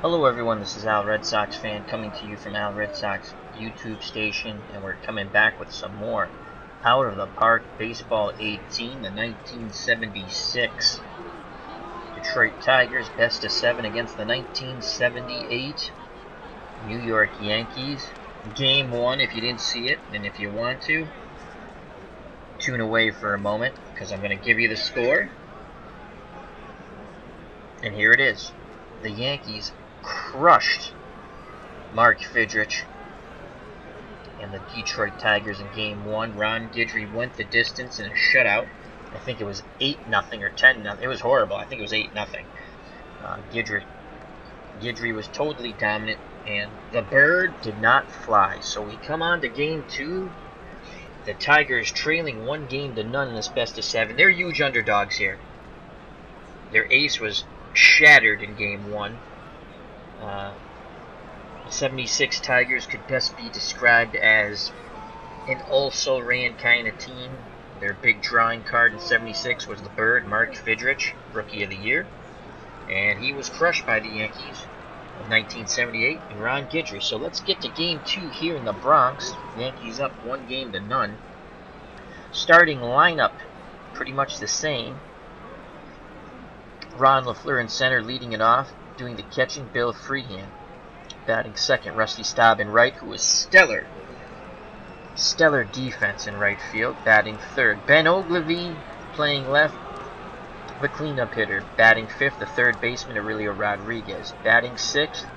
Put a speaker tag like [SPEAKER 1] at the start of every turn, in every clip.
[SPEAKER 1] Hello everyone, this is Al Red Sox fan coming to you from Al Red Sox YouTube station, and we're coming back with some more Out of the Park Baseball 18, the 1976 Detroit Tigers best of 7 against the 1978 New York Yankees. Game 1, if you didn't see it, and if you want to, tune away for a moment, because I'm going to give you the score. And here it is. The Yankees crushed Mark Fidrych and the Detroit Tigers in Game 1. Ron Guidry went the distance in a shutout. I think it was 8-0 or 10-0. It was horrible. I think it was 8-0. Guidry was totally dominant, and the bird did not fly. So we come on to Game 2. The Tigers trailing 1-0 in this best of 7. They're huge underdogs here. Their ace was shattered in Game 1. The 76 Tigers could best be described as an also-ran kind of team. Their big drawing card in 76 was the bird, Mark Fidrych, Rookie of the Year. And he was crushed by the Yankees of 1978 and Ron Guidry. So let's get to Game 2 here in the Bronx. Yankees up 1-0. Starting lineup, pretty much the same. Ron LaFleur in center, leading it off. Doing the catching, Bill Freehand. Batting second, Rusty Staub in right, who was stellar. Stellar defense in right field. Batting third, Ben Ogilvy playing left, the cleanup hitter. Batting fifth, the third baseman, Aurelio Rodriguez. Batting sixth,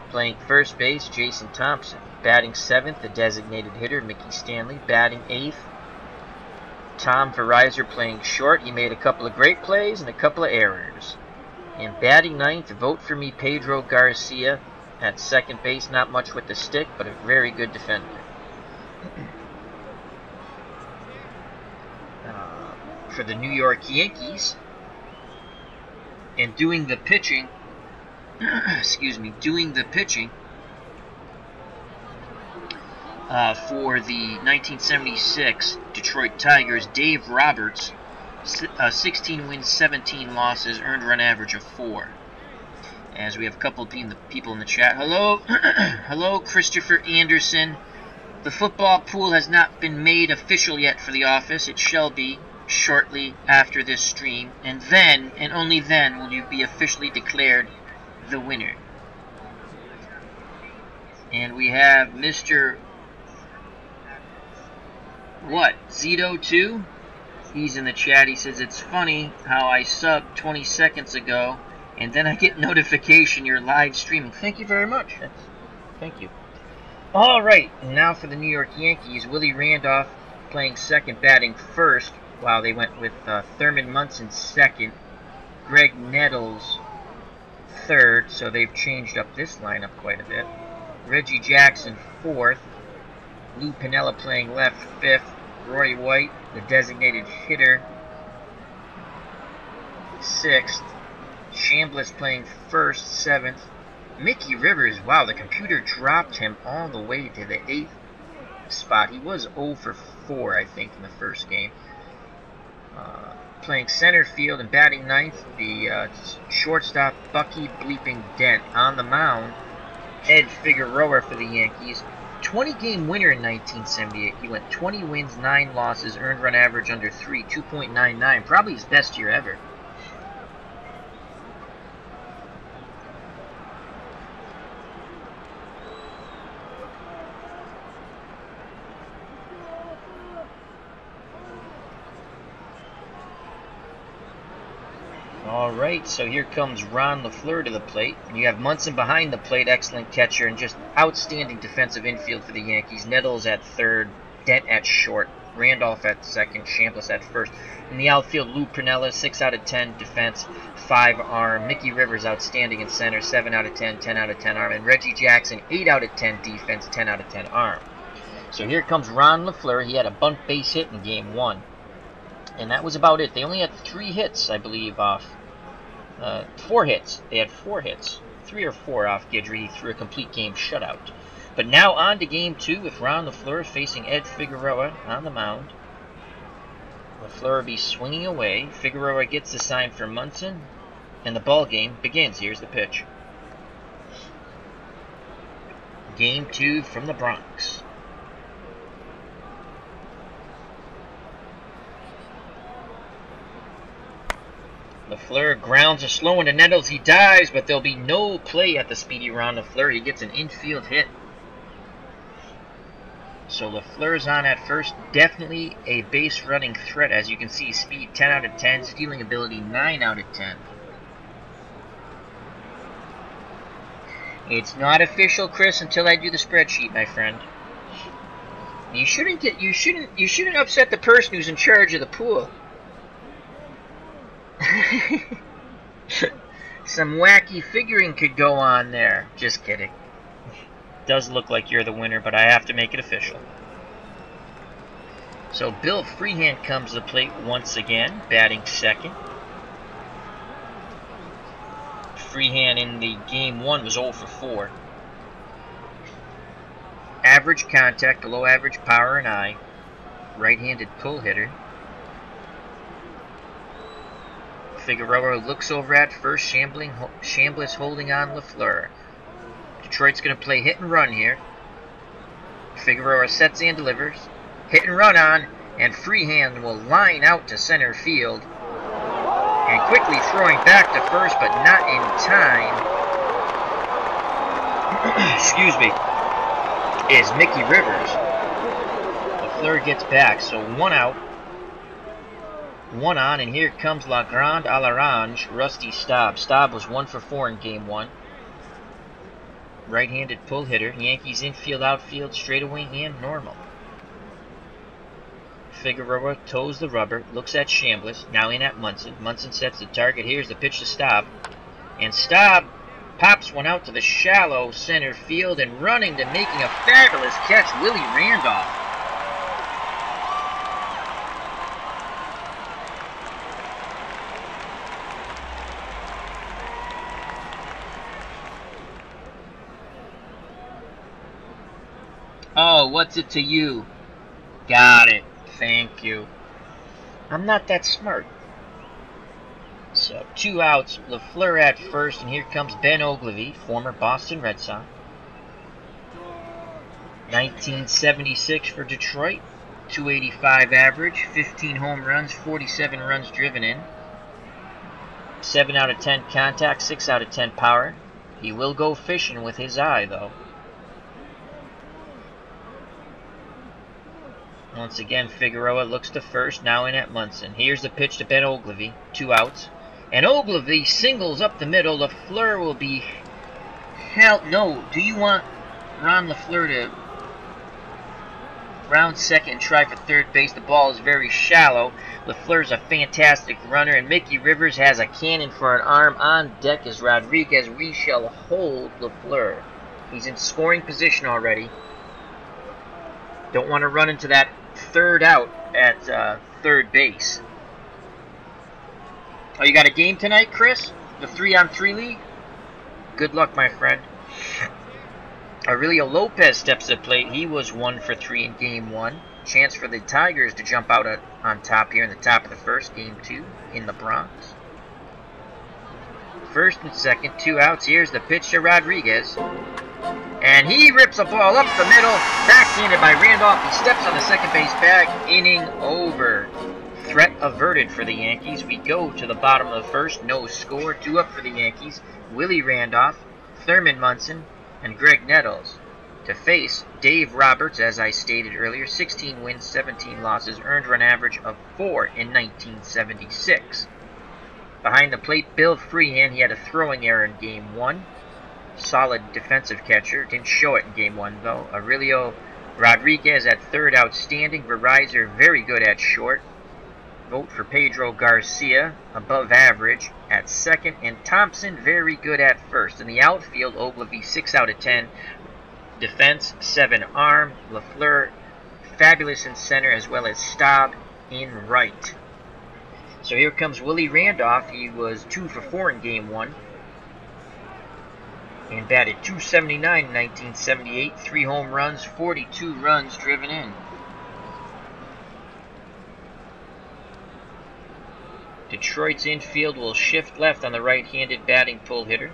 [SPEAKER 1] playing first base, Jason Thompson. Batting seventh, the designated hitter, Mickey Stanley. Batting eighth, Tom Verizor playing short. He made a couple of great plays and a couple of errors. And batting ninth, vote for me, Pedro Garcia at second base. Not much with the stick, but a very good defender. For the New York Yankees, and doing the pitching, for the 1976 Detroit Tigers, Dave Roberts, 16 wins, 17 losses, earned run average of 4. As we have a couple of people in the chat. Hello, hello, Christopher Anderson. The football pool has not been made official yet for the office. It shall be shortly after this stream, and then, and only then, will you be officially declared the winner. And we have Mr. Zito2? He's in the chat. He says, it's funny how I subbed 20 seconds ago, and then I get notification you're live streaming. Thank you very much. Thank you. All right, now for the New York Yankees, Willie Randolph playing second, batting first, while they went with Thurman Munson second, Greg Nettles third, so they've changed up this lineup quite a bit. Reggie Jackson fourth, Lou Piniella playing left fifth, Roy White, the designated hitter, sixth, Chambliss playing first, seventh, Mickey Rivers, wow, the computer dropped him all the way to the 8th spot. He was 0 for 4, I think, in the first game. Playing center field and batting ninth, the shortstop Bucky Bleeping Dent. On the mound, Ed Figueroa for the Yankees. 20-game winner in 1978. He went 20 wins, 9 losses, earned run average under 3, 2.99. Probably his best year ever. Alright, so here comes Ron LaFleur to the plate. And you have Munson behind the plate, excellent catcher, and just outstanding defensive infield for the Yankees. Nettles at third, Dent at short, Randolph at second, Chambliss at first. In the outfield, Lou Piniella, 6 out of 10 defense, 5 arm. Mickey Rivers outstanding in center, 7 out of 10, 10 out of 10 arm. And Reggie Jackson, 8 out of 10 defense, 10 out of 10 arm. So here comes Ron LaFleur. He had a bunt base hit in Game 1. And that was about it. They only had 3 hits, I believe, off. 4 hits. They had 4 hits. 3 or 4 off Guidry. He threw a complete game shutout. But now on to Game 2 with Ron LaFleur facing Ed Figueroa on the mound. LaFleur will be swinging away. Figueroa gets the sign for Munson. And the ball game begins. Here's the pitch. Game 2 from the Bronx. LaFleur grounds a slow into Nettles. He dives, but there'll be no play at the speedy Ron LaFleur. He gets an infield hit. So LaFleur's on at first. Definitely a base running threat. As you can see, speed 10 out of 10. Stealing ability 9 out of 10. It's not official, Chris, until I do the spreadsheet, my friend. You shouldn't upset the person who's in charge of the pool. Some wacky figuring could go on there. Just kidding. Does look like you're the winner, but I have to make it official. So Bill Freehand comes to the plate once again, batting second. Freehand in the game 1 was 0 for 4. Average contact, below average power and eye. Right-handed pull hitter. Figueroa looks over at first, Chambliss holding on LaFleur. Detroit's going to play hit and run here. Figueroa sets and delivers. Hit and run on, and Freehand will line out to center field. And quickly throwing back to first, but not in time. Excuse me. Is Mickey Rivers. LaFleur gets back, so 1 out. 1 on, and here comes La Grande a l'Orange, Rusty Staub. Staub was 1 for 4 in game 1. Right-handed pull hitter. Yankees infield, outfield, straightaway, and normal. Figueroa toes the rubber, looks at Chambliss, now in at Munson. Munson sets the target. Here's the pitch to Staub. And Staub pops one out to the shallow center field, and running to making a fabulous catch, Willie Randolph. Oh, what's it to you? Got it. Thank you. I'm not that smart. So, 2 outs. LaFleur at first, and here comes Ben Ogilvy, former Boston Red Sox. 1976 for Detroit. 285 average, 15 home runs, 47 runs driven in. 7 out of 10 contact, 6 out of 10 power. He will go fishing with his eye, though. Once again, Figueroa looks to first, now in at Munson. Here's the pitch to Ben Ogilvy, 2 outs. And Ogilvy singles up the middle. LaFleur will be... Hell, no. Do you want Ron LaFleur to round second and try for third base? The ball is very shallow. LaFleur's a fantastic runner, and Mickey Rivers has a cannon for an arm. On deck is Rodriguez. We shall hold LaFleur. He's in scoring position already. Don't want to run into that third out at third base. Oh, you got a game tonight, Chris? The 3-on-3 league? Good luck, my friend. Aurelio Lopez steps to the plate. He was 1 for 3 in game 1. Chance for the Tigers to jump out on top here in the top of the first, game 2 in the Bronx. First and second, 2 outs. Here's the pitch to Rodriguez. And he rips a ball up the middle, backhanded by Randolph. He steps on the second base bag, inning over. Threat averted for the Yankees. We go to the bottom of the first, no score. 2 up for the Yankees. Willie Randolph, Thurman Munson, and Greg Nettles to face Dave Roberts, as I stated earlier. 16 wins, 17 losses, earned run average of 4 in 1976. Behind the plate, Bill Freehand. He had a throwing error in game 1. Solid defensive catcher. Didn't show it in game 1, though. Aurelio Rodriguez at third, outstanding. Verizor, very good at short. Vote for Pedro Garcia, above average, at second. And Thompson, very good at first. In the outfield, Ogilvy, 6 out of 10. Defense, 7 arm. LaFleur, fabulous in center, as well as Staub in right. So here comes Willie Randolph. He was 2 for 4 in game 1. And batted .279 in 1978. 3 home runs, 42 runs driven in. Detroit's infield will shift left on the right-handed batting pull hitter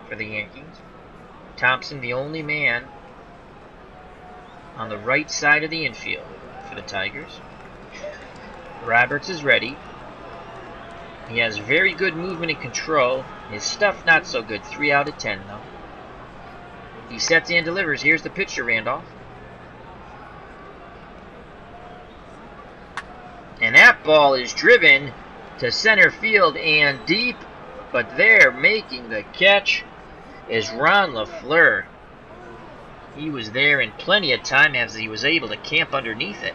[SPEAKER 1] for the Yankees. Thompson, the only man on the right side of the infield for the Tigers. Roberts is ready. He has very good movement and control. His stuff not so good. 3 out of 10 though. He sets and delivers. Here's the pitch to Randolph. And that ball is driven to center field and deep. But there making the catch is Ron LaFleur. He was there in plenty of time as he was able to camp underneath it.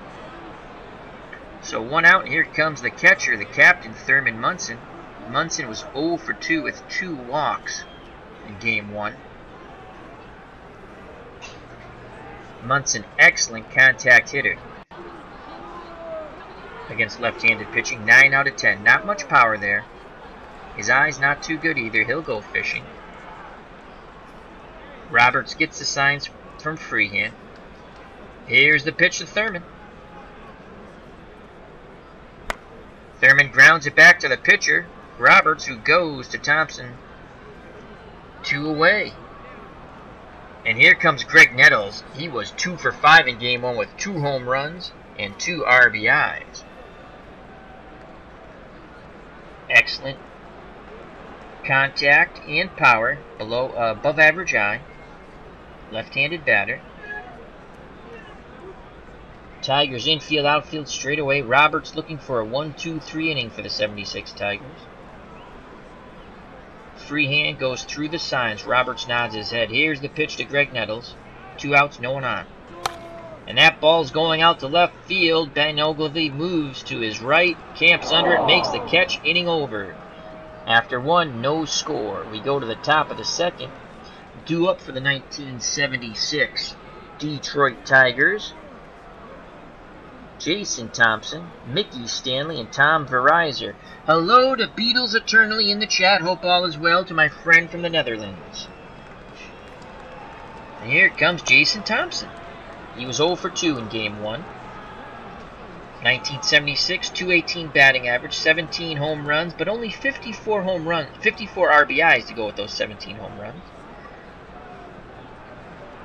[SPEAKER 1] So 1 out, and here comes the catcher, the captain, Thurman Munson. Munson was 0 for 2 with 2 walks in Game 1. Munson, excellent contact hitter against left-handed pitching. 9 out of 10. Not much power there. His eye's not too good either. He'll go fishing. Roberts gets the signs from Freehand. Here's the pitch to Thurman. Thurman grounds it back to the pitcher, Roberts, who goes to Thompson. 2 away. And here comes Greg Nettles. He was 2 for 5 in Game 1 with 2 home runs and 2 RBIs. Excellent contact and power, above average eye. Left-handed batter. Tigers infield, outfield straight away. Roberts looking for a 1-2-3 inning for the 76 Tigers. Freehand goes through the signs. Roberts nods his head. Here's the pitch to Greg Nettles. 2 outs, no one on. And that ball's going out to left field. Ben Ogilvy moves to his right, camps under it, makes the catch, inning over. After 1, no score. We go to the top of the second. Due up for the 1976 Detroit Tigers. Jason Thompson, Mickey Stanley, and Tom Verizor. Hello to Beatles Eternally in the chat. Hope all is well to my friend from the Netherlands. And here comes Jason Thompson. He was 0 for 2 in Game 1. 1976, 218 batting average, 17 home runs, but only 54 RBIs to go with those 17 home runs.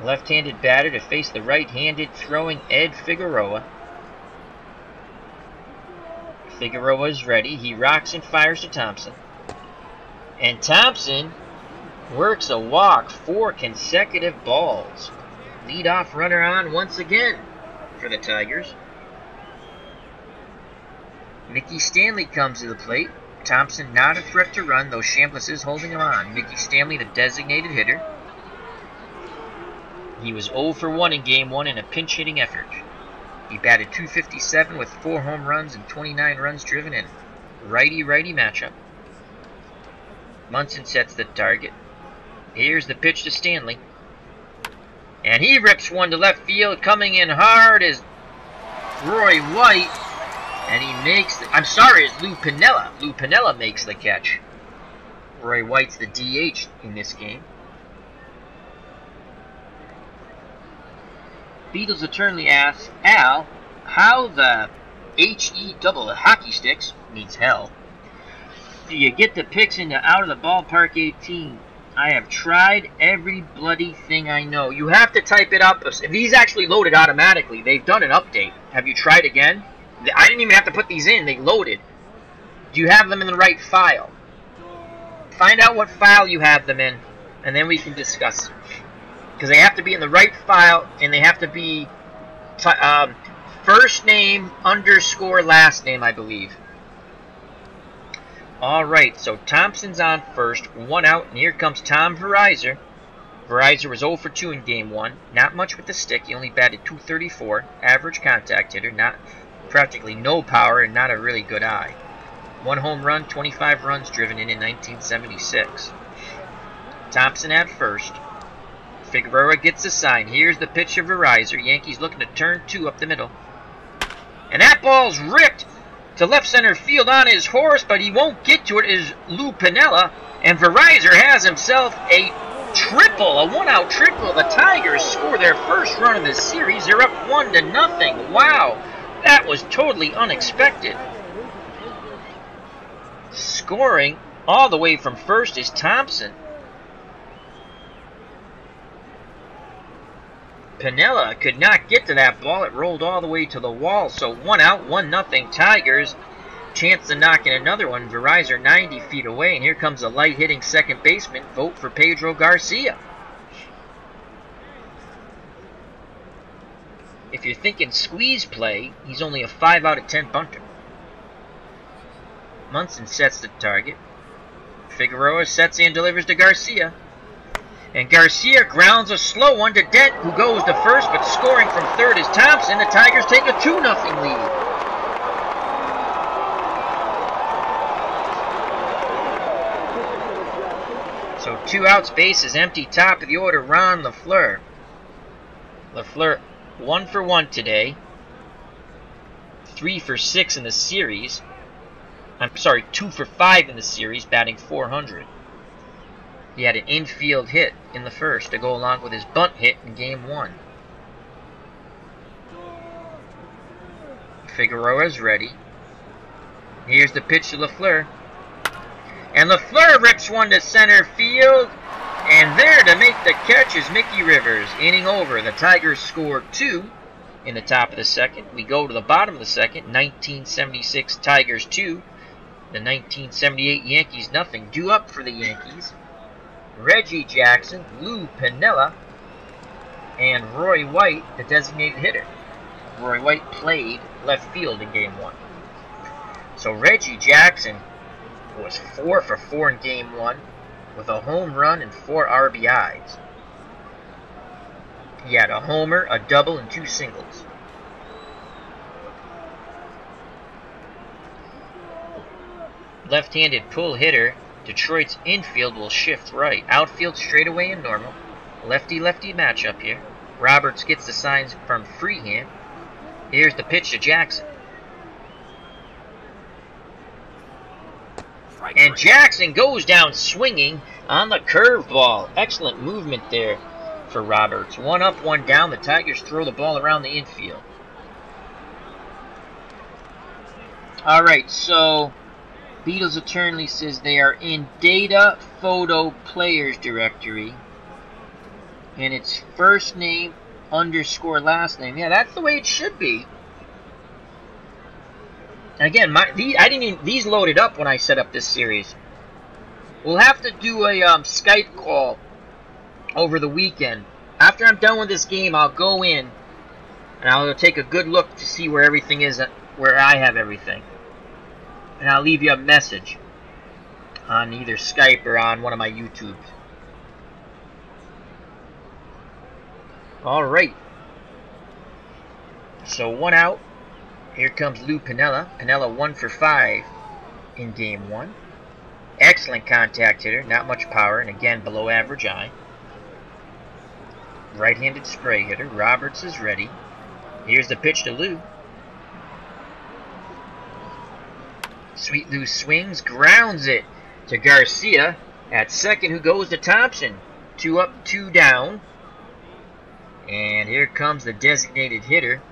[SPEAKER 1] Left-handed batter to face the right-handed throwing Ed Figueroa. Figueroa is ready. He rocks and fires to Thompson. And Thompson works a walk, 4 consecutive balls. Leadoff runner on once again for the Tigers. Mickey Stanley comes to the plate. Thompson not a threat to run, though Chambliss is holding him on. Mickey Stanley, the designated hitter. He was 0 for 1 in Game 1 in a pinch-hitting effort. He batted .257 with 4 home runs and 29 runs driven in. Righty-righty matchup. Munson sets the target. Here's the pitch to Stanley. And he rips one to left field. Coming in hard is Roy White. And he makes it's Lou Piniella. Lou Piniella makes the catch. Roy White's the DH in this game. Beatles Eternally asks, Al, how the HE double hockey sticks means hell. Do you get the picks into out of the ballpark 18? I have tried every bloody thing I know. You have to type it up. These actually loaded automatically. They've done an update. Have you tried again? I didn't even have to put these in. They loaded. Do you have them in the right file? Find out what file you have them in, and then we can discuss. Because they have to be in the right file, and they have to be first name _ last name, I believe. Alright, so Thompson's on first, 1 out, and here comes Tom Verizor. Verizor was 0 for 2 in Game 1. Not much with the stick. He only batted .234. Average contact hitter. Practically no power and not a really good eye. 1 home run, 25 runs driven in 1976. Thompson at first. Figueroa gets a sign. Here's the pitch of Verizor. Yankees looking to turn 2 up the middle. And that ball's ripped to left center field on his horse, but he won't get to it. Is Lou Piniella. And Verizor has himself a triple, a 1-out triple. The Tigers score their first run of this series. They're up 1-0. Wow, that was totally unexpected. Scoring all the way from first is Thompson. Piniella could not get to that ball. It rolled all the way to the wall. So 1 out, 1-0 Tigers. Chance to knock in another one. Verizon 90 feet away. And here comes a light-hitting second baseman. Vote for Pedro Garcia. If you're thinking squeeze play, he's only a 5 out of 10 bunter. Munson sets the target. Figueroa sets and delivers to Garcia. And Garcia grounds a slow one to DET, who goes to first, but scoring from third is Thompson. The Tigers take a 2-0 lead. So 2 outs, base is empty, top of the order, Ron LaFleur. LaFleur 1 for 1 today. 3 for 6 in the series. I'm sorry, 2 for 5 in the series, batting .400. He had an infield hit in the first to go along with his bunt hit in Game 1. Figueroa is ready. Here's the pitch to LaFleur. And LaFleur rips one to center field. And there to make the catch is Mickey Rivers. Inning over. The Tigers score 2 in the top of the second. We go to the bottom of the second. 1976 Tigers 2. The 1978 Yankees nothing. Due up for the Yankees. Reggie Jackson, Lou Piniella, and Roy White, the designated hitter. Roy White played left field in Game 1. So Reggie Jackson was 4 for 4 in Game 1 with a home run and 4 RBIs. He had a homer, a double, and 2 singles. Left-handed pull hitter, Detroit's infield will shift right. Outfield straightaway and normal. Lefty-lefty matchup here. Roberts gets the signs from Freehand. Here's the pitch to Jackson. And Jackson goes down swinging on the curveball. Excellent movement there for Roberts. 1 up, 1 down. The Tigers throw the ball around the infield. Alright, so Beatles Eternally says they are in Data Photo Players Directory. And it's first name underscore last name. Yeah, that's the way it should be. Again, these loaded up when I set up this series. We'll have to do a Skype call over the weekend. After I'm done with this game, I'll go in and I'll take a good look to see where everything is, where I have everything. And I'll leave you a message on either Skype or on one of my YouTubes. Alright. So 1 out. Here comes Lou Piniella. Piniella 1 for 5 in Game 1. Excellent contact hitter. Not much power. And again, below average eye. Right-handed spray hitter. Roberts is ready. Here's the pitch to Lou. Sweet Lou swings. Grounds it to Garcia at second, who goes to Thompson. 2 up, 2 down. And here comes the designated hitter,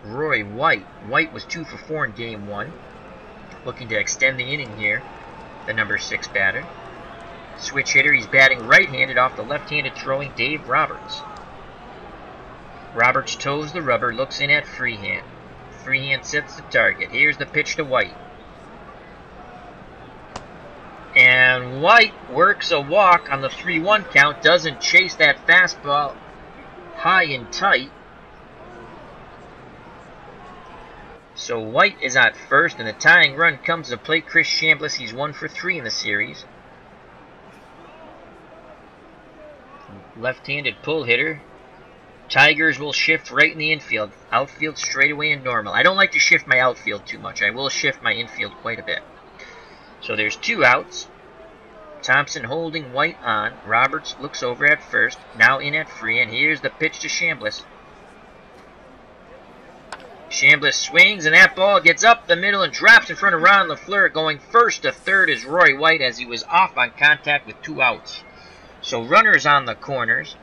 [SPEAKER 1] Roy White. White was 2 for 4 in Game 1. Looking to extend the inning here, the number 6 batter. Switch hitter, he's batting right-handed off the left-handed throwing Dave Roberts. Roberts toes the rubber, looks in at Freehand. Freehand sets the target. Here's the pitch to White. And White works a walk on the 3-1 count, doesn't chase that fastball high and tight. So White is at first, and the tying run comes to plate. Chris Chambliss, he's 1 for 3 in the series. Left-handed pull hitter. Tigers will shift right in the infield. Outfield straightaway and normal. I don't like to shift my outfield too much. I will shift my infield quite a bit. So there's 2 outs. Thompson holding White on. Roberts looks over at first. Now in at free. And here's the pitch to Chambliss. Chambliss swings, and that ball gets up the middle and drops in front of Ron LaFleur. Going first to third is Roy White, as he was off on contact with 2 outs. So runners on the corners.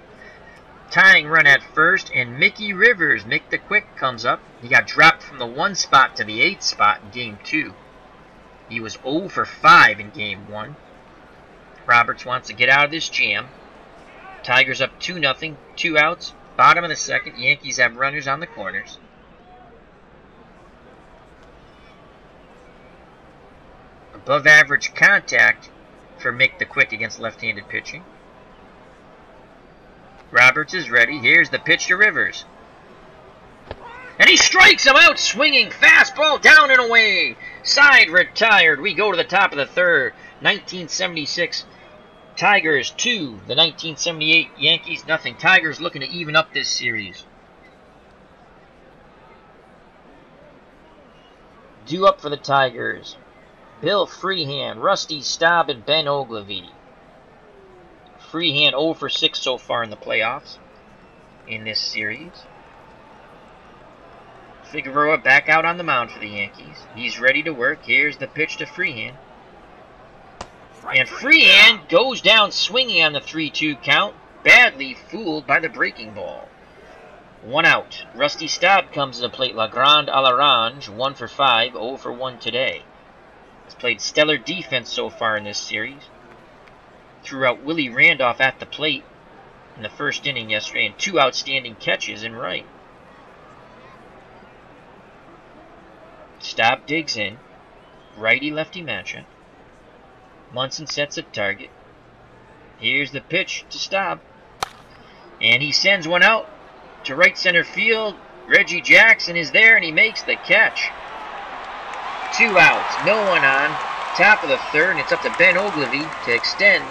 [SPEAKER 1] Tying run at first, and Mickey Rivers, Mick the Quick, comes up. He got dropped from the 1 spot to the 8 spot in Game 2. He was 0 for 5 in Game 1. Roberts wants to get out of this jam. Tigers up 2-0, 2 outs. Bottom of the second, Yankees have runners on the corners. Above average contact for Mick the Quick against left-handed pitching. Roberts is ready. Here's the pitch to Rivers. And he strikes him out swinging. Fastball down and away. Side retired. We go to the top of the third. 1976 Tigers 2. The 1978 Yankees nothing. Tigers looking to even up this series. Due up for the Tigers. Bill Freehan, Rusty Staub, and Ben Ogilvie. Freehan 0 for 6 so far in the playoffs in this series. Figueroa back out on the mound for the Yankees. He's ready to work. Here's the pitch to Freehan. And Freehan goes down swinging on the 3-2 count. Badly fooled by the breaking ball. 1 out. Rusty Staub comes to the plate. La Grande à l'Orange. 1 for 5. 0 for 1 today. Has played stellar defense so far in this series. Threw out Willie Randolph at the plate in the first inning yesterday, and 2 outstanding catches in right. Staub digs in. Righty-lefty matchup. Munson sets a target. Here's the pitch to Staub. And he sends one out to right center field. Reggie Jackson is there, and he makes the catch. 2 outs, no one on. Top of the third, and it's up to Ben Ogilvie to extend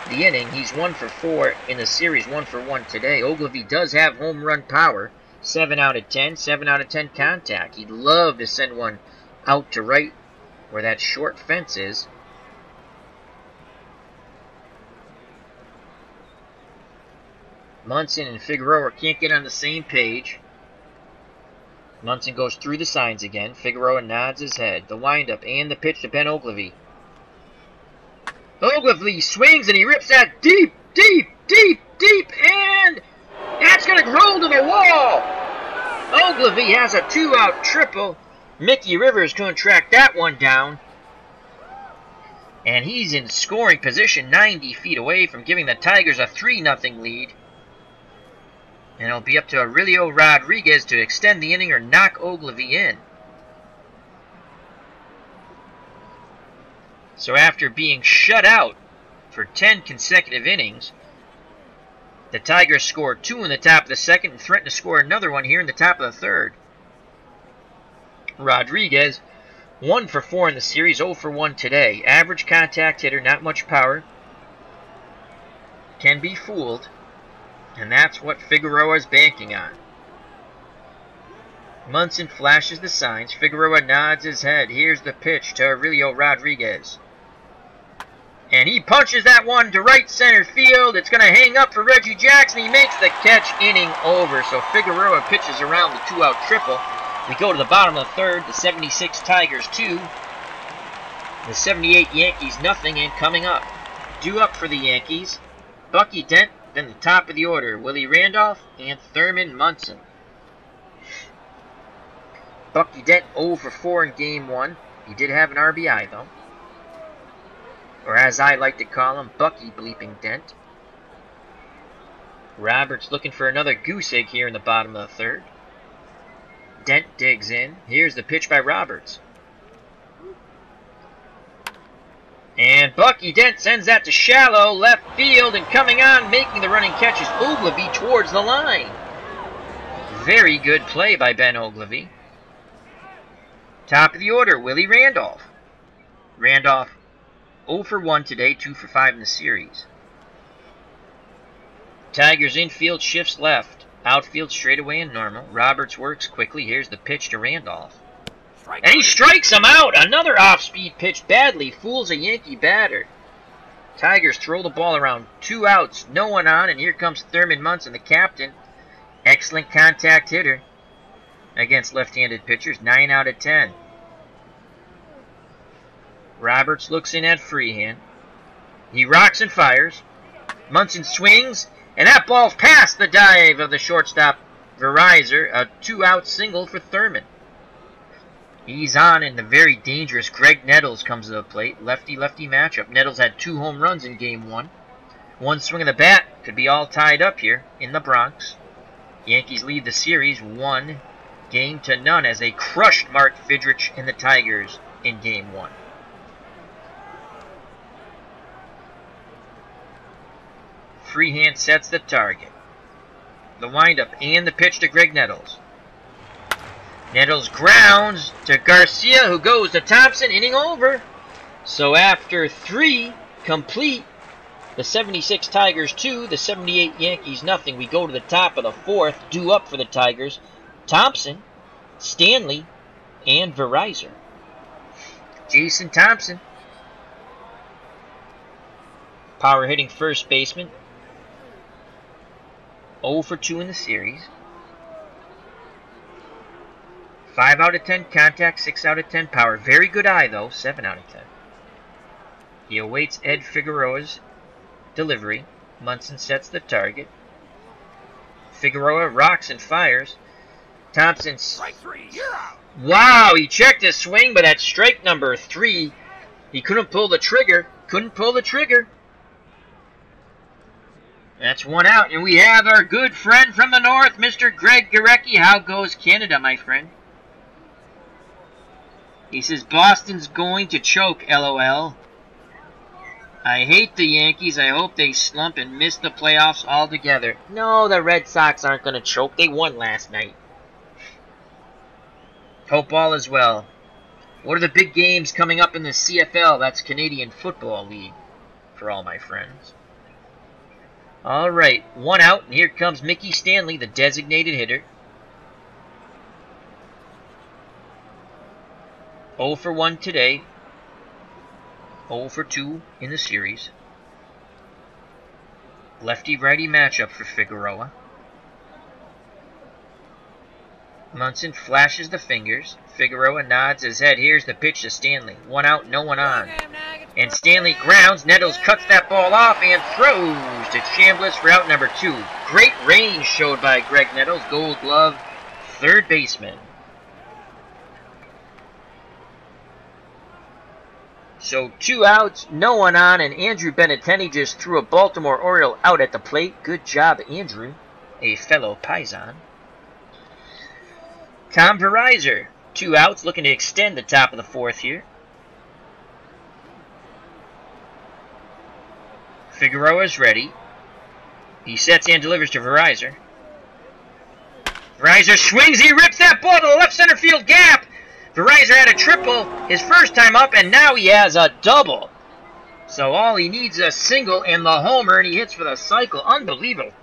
[SPEAKER 1] the inning. He's 1 for 4 in the series, 1 for 1 today. Ogilvie does have home run power. 7 out of 10, 7 out of 10 contact. He'd love to send one out to right where that short fence is. Munson and Figueroa can't get on the same page. Munson goes through the signs again. Figueroa nods his head. The windup and the pitch to Ben Ogilvie. Ogilvie swings and he rips that deep, and that's going to roll to the wall. Ogilvie has a 2-out triple. Mickey Rivers couldn't track that one down. And he's in scoring position 90 feet away from giving the Tigers a 3-0 lead. And it'll be up to Aurelio Rodriguez to extend the inning or knock Ogilvie in. So after being shut out for 10 consecutive innings, the Tigers scored 2 in the top of the second and threaten to score another one here in the top of the third. Rodriguez, 1 for 4 in the series, 0 for 1 today. Average contact hitter, not much power. Can be fooled. And that's what Figueroa is banking on. Munson flashes the signs. Figueroa nods his head. Here's the pitch to Aurelio Rodriguez. And he punches that one to right center field. It's going to hang up for Reggie Jackson. He makes the catch, inning over. So Figueroa pitches around the 2-out triple. We go to the bottom of the third. The 76 Tigers 2. The 78 Yankees nothing. And coming up, due up for the Yankees, Bucky Dent. Then the top of the order, Willie Randolph and Thurman Munson. Bucky Dent 0 for 4 in Game 1. He did have an RBI, though. Or as I like to call him, Bucky bleeping Dent. Roberts looking for another goose egg here in the bottom of the third. Dent digs in. Here's the pitch by Roberts. And Bucky Dent sends that to shallow left field, and coming on, making the running catch is Ogilvie towards the line. Very good play by Ben Ogilvie. Top of the order, Willie Randolph. Randolph 0 for 1 today, 2 for 5 in the series. Tigers infield shifts left. Outfield straightaway and normal. Roberts works quickly. Here's the pitch to Randolph. And he strikes him out. Another off-speed pitch badly fools a Yankee batter. Tigers throw the ball around. 2 outs, no one on, and here comes Thurman Munson, the captain. Excellent contact hitter against left-handed pitchers, 9 out of 10. Roberts looks in at Freehan. He rocks and fires. Munson swings, and that ball's past the dive of the shortstop Verizor. A 2-out single for Thurman. He's on, and the very dangerous Greg Nettles comes to the plate. Lefty-lefty matchup. Nettles had 2 home runs in Game 1. One swing of the bat could be all tied up here in the Bronx. Yankees lead the series 1-0 as they crushed Mark Fidrich and the Tigers in Game 1. Freehand sets the target. The windup and the pitch to Greg Nettles. Nettles grounds to Garcia, who goes to Thompson, inning over. So after 3 complete, the 76 Tigers 2, the 78 Yankees nothing. We go to the top of the 4th, due up for the Tigers. Thompson, Stanley, and Verizon. Jason Thompson, power hitting first baseman. 0 for 2 in the series. 5 out of 10 contact, 6 out of 10 power. Very good eye, though. 7 out of 10. He awaits Ed Figueroa's delivery. Munson sets the target. Figueroa rocks and fires. Thompson.
[SPEAKER 2] Strike 3, you're out.
[SPEAKER 1] Wow, he checked his swing, but at strike number 3, he couldn't pull the trigger. That's 1 out, and we have our good friend from the north, Mr. Greg Gurecki. How goes Canada, my friend? He says, Boston's going to choke, LOL. I hate the Yankees. I hope they slump and miss the playoffs altogether. No, the Red Sox aren't going to choke. They won last night. Hope all is well. What are the big games coming up in the CFL? That's Canadian Football League, for all my friends. All right, 1 out, and here comes Mickey Stanley, the designated hitter. 0 for 1 today. 0 for 2 in the series. Lefty-righty matchup for Figueroa. Munson flashes the fingers. Figueroa nods his head. Here's the pitch to Stanley. 1 out, no one on. And Stanley grounds. Nettles cuts that ball off and throws to Chambliss for out number 2. Great range showed by Greg Nettles, Gold Glove, third baseman. So 2 outs, no one on, and Andrew Benintendi just threw a Baltimore Oriole out at the plate. Good job, Andrew, a fellow Paisan. Tom Verizon, 2 outs, looking to extend the top of the 4th here. Figueroa's ready. He sets and delivers to Verizon. Verizon swings, he rips that ball to the left center field gap. Verizon had a triple his first time up, and now he has a double. So all he needs is a single and the homer, and he hits for the cycle. Unbelievable.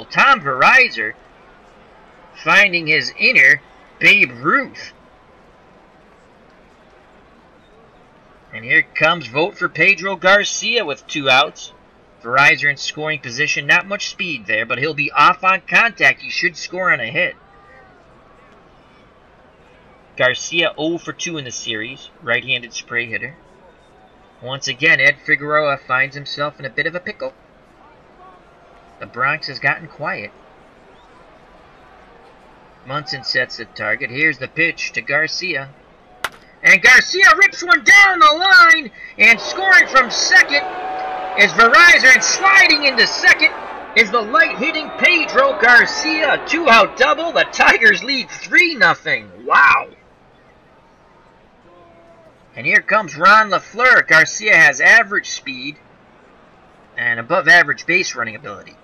[SPEAKER 1] Tom Verizon finding his inner Babe Ruth. And here comes vote for Pedro Garcia with 2 outs. Verizon in scoring position. Not much speed there, but he'll be off on contact. He should score on a hit. Garcia 0 for 2 in the series. Right-handed spray hitter. Once again, Ed Figueroa finds himself in a bit of a pickle. The Bronx has gotten quiet. Munson sets the target. Here's the pitch to Garcia. And Garcia rips one down the line, and scoring from second is Verizon, and sliding into second is the light-hitting Pedro Garcia. A 2-out double. The Tigers lead 3-0. Wow. And here comes Ron LaFleur. Garcia has average speed and above-average base running ability.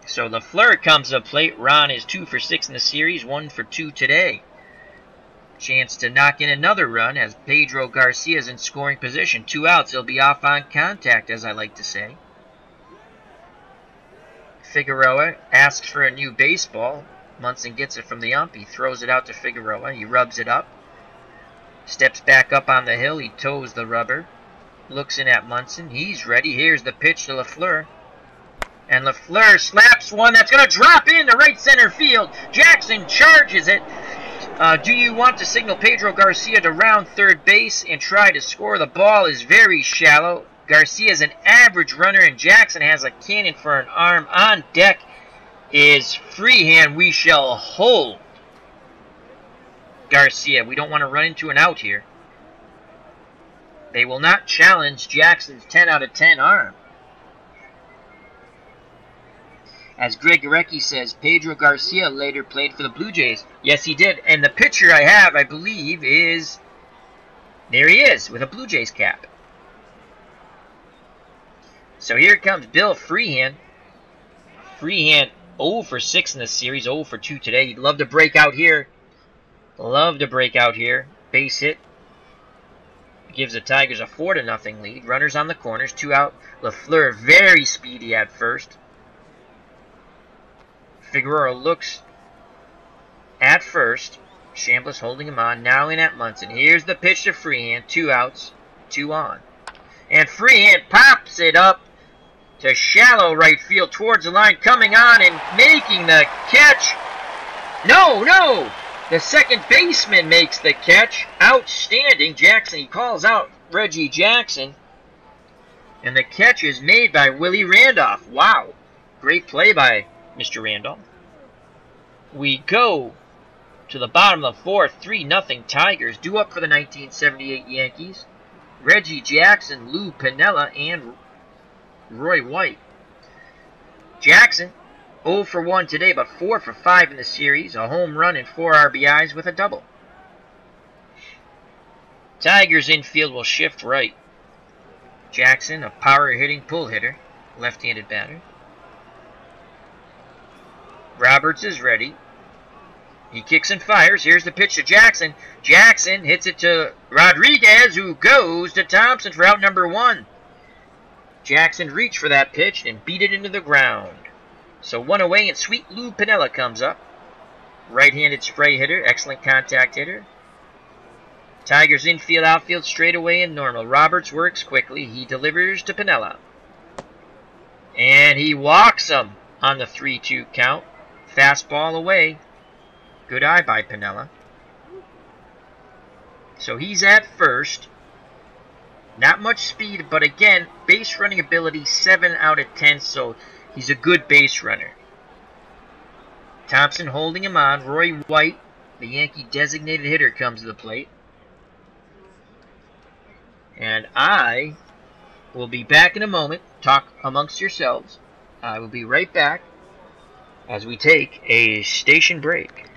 [SPEAKER 1] So LaFleur comes to the plate. Ron is 2 for 6 in the series, 1 for 2 today. Chance to knock in another run as Pedro Garcia is in scoring position. 2 outs, he'll be off on contact, as I like to say. Figueroa asks for a new baseball. Munson gets it from the ump. He throws it out to Figueroa. He rubs it up. Steps back up on the hill. He toes the rubber. Looks in at Munson. He's ready. Here's the pitch to LaFleur. And LaFleur slaps one that's going to drop into right center field. Jackson charges it. Do you want to signal Pedro Garcia to round third base and try to score? The ball is very shallow. Garcia is an average runner, and Jackson has a cannon for an arm. On deck is Freehand. We shall hold Garcia. We don't want to run into an out here. They will not challenge Jackson's 10 out of 10 arm. As Greg Gorecki says, Pedro Garcia later played for the Blue Jays. Yes, he did. And the picture I have, I believe, is... There he is, with a Blue Jays cap. So here comes Bill Freehan. Freehan 0 for 6 in the series, 0 for 2 today. He'd love to break out here. Love to break out here. Base hit. Gives the Tigers a 4-0 lead. Runners on the corners, 2 out. LaFleur very speedy at first. Figueroa looks at first. Chambliss holding him on. Now in at Munson. Here's the pitch to Freehan. 2 outs, 2 on. And Freehan pops it up to shallow right field towards the line. Coming on and making the catch. No! The second baseman makes the catch. Outstanding. Jackson, he calls out Reggie Jackson. And the catch is made by Willie Randolph. Wow. Great play by Mr. Randolph. We go to the bottom of the fourth. 3-0 Tigers. Due up for the 1978 Yankees. Reggie Jackson, Lou Piniella, and Roy White. Jackson, 0 for 1 today, but 4 for 5 in the series. A home run and 4 RBIs with a double. Tigers infield will shift right. Jackson, a power-hitting pull hitter, left-handed batter. Roberts is ready. He kicks and fires. Here's the pitch to Jackson. Jackson hits it to Rodriguez, who goes to Thompson for out number 1. Jackson reached for that pitch and beat it into the ground. So 1 away, and sweet Lou Piniella comes up. Right-handed spray hitter, excellent contact hitter. Tigers infield, outfield, straight away and normal. Roberts works quickly. He delivers to Piniella. And he walks him on the 3-2 count. Fastball away. Good eye by Piniella. So he's at first. Not much speed, but again, base running ability 7 out of 10, so he's a good base runner. Thompson holding him on. Roy White, the Yankee designated hitter, comes to the plate. And I will be back in a moment. Talk amongst yourselves. I will be right back as we take a station break.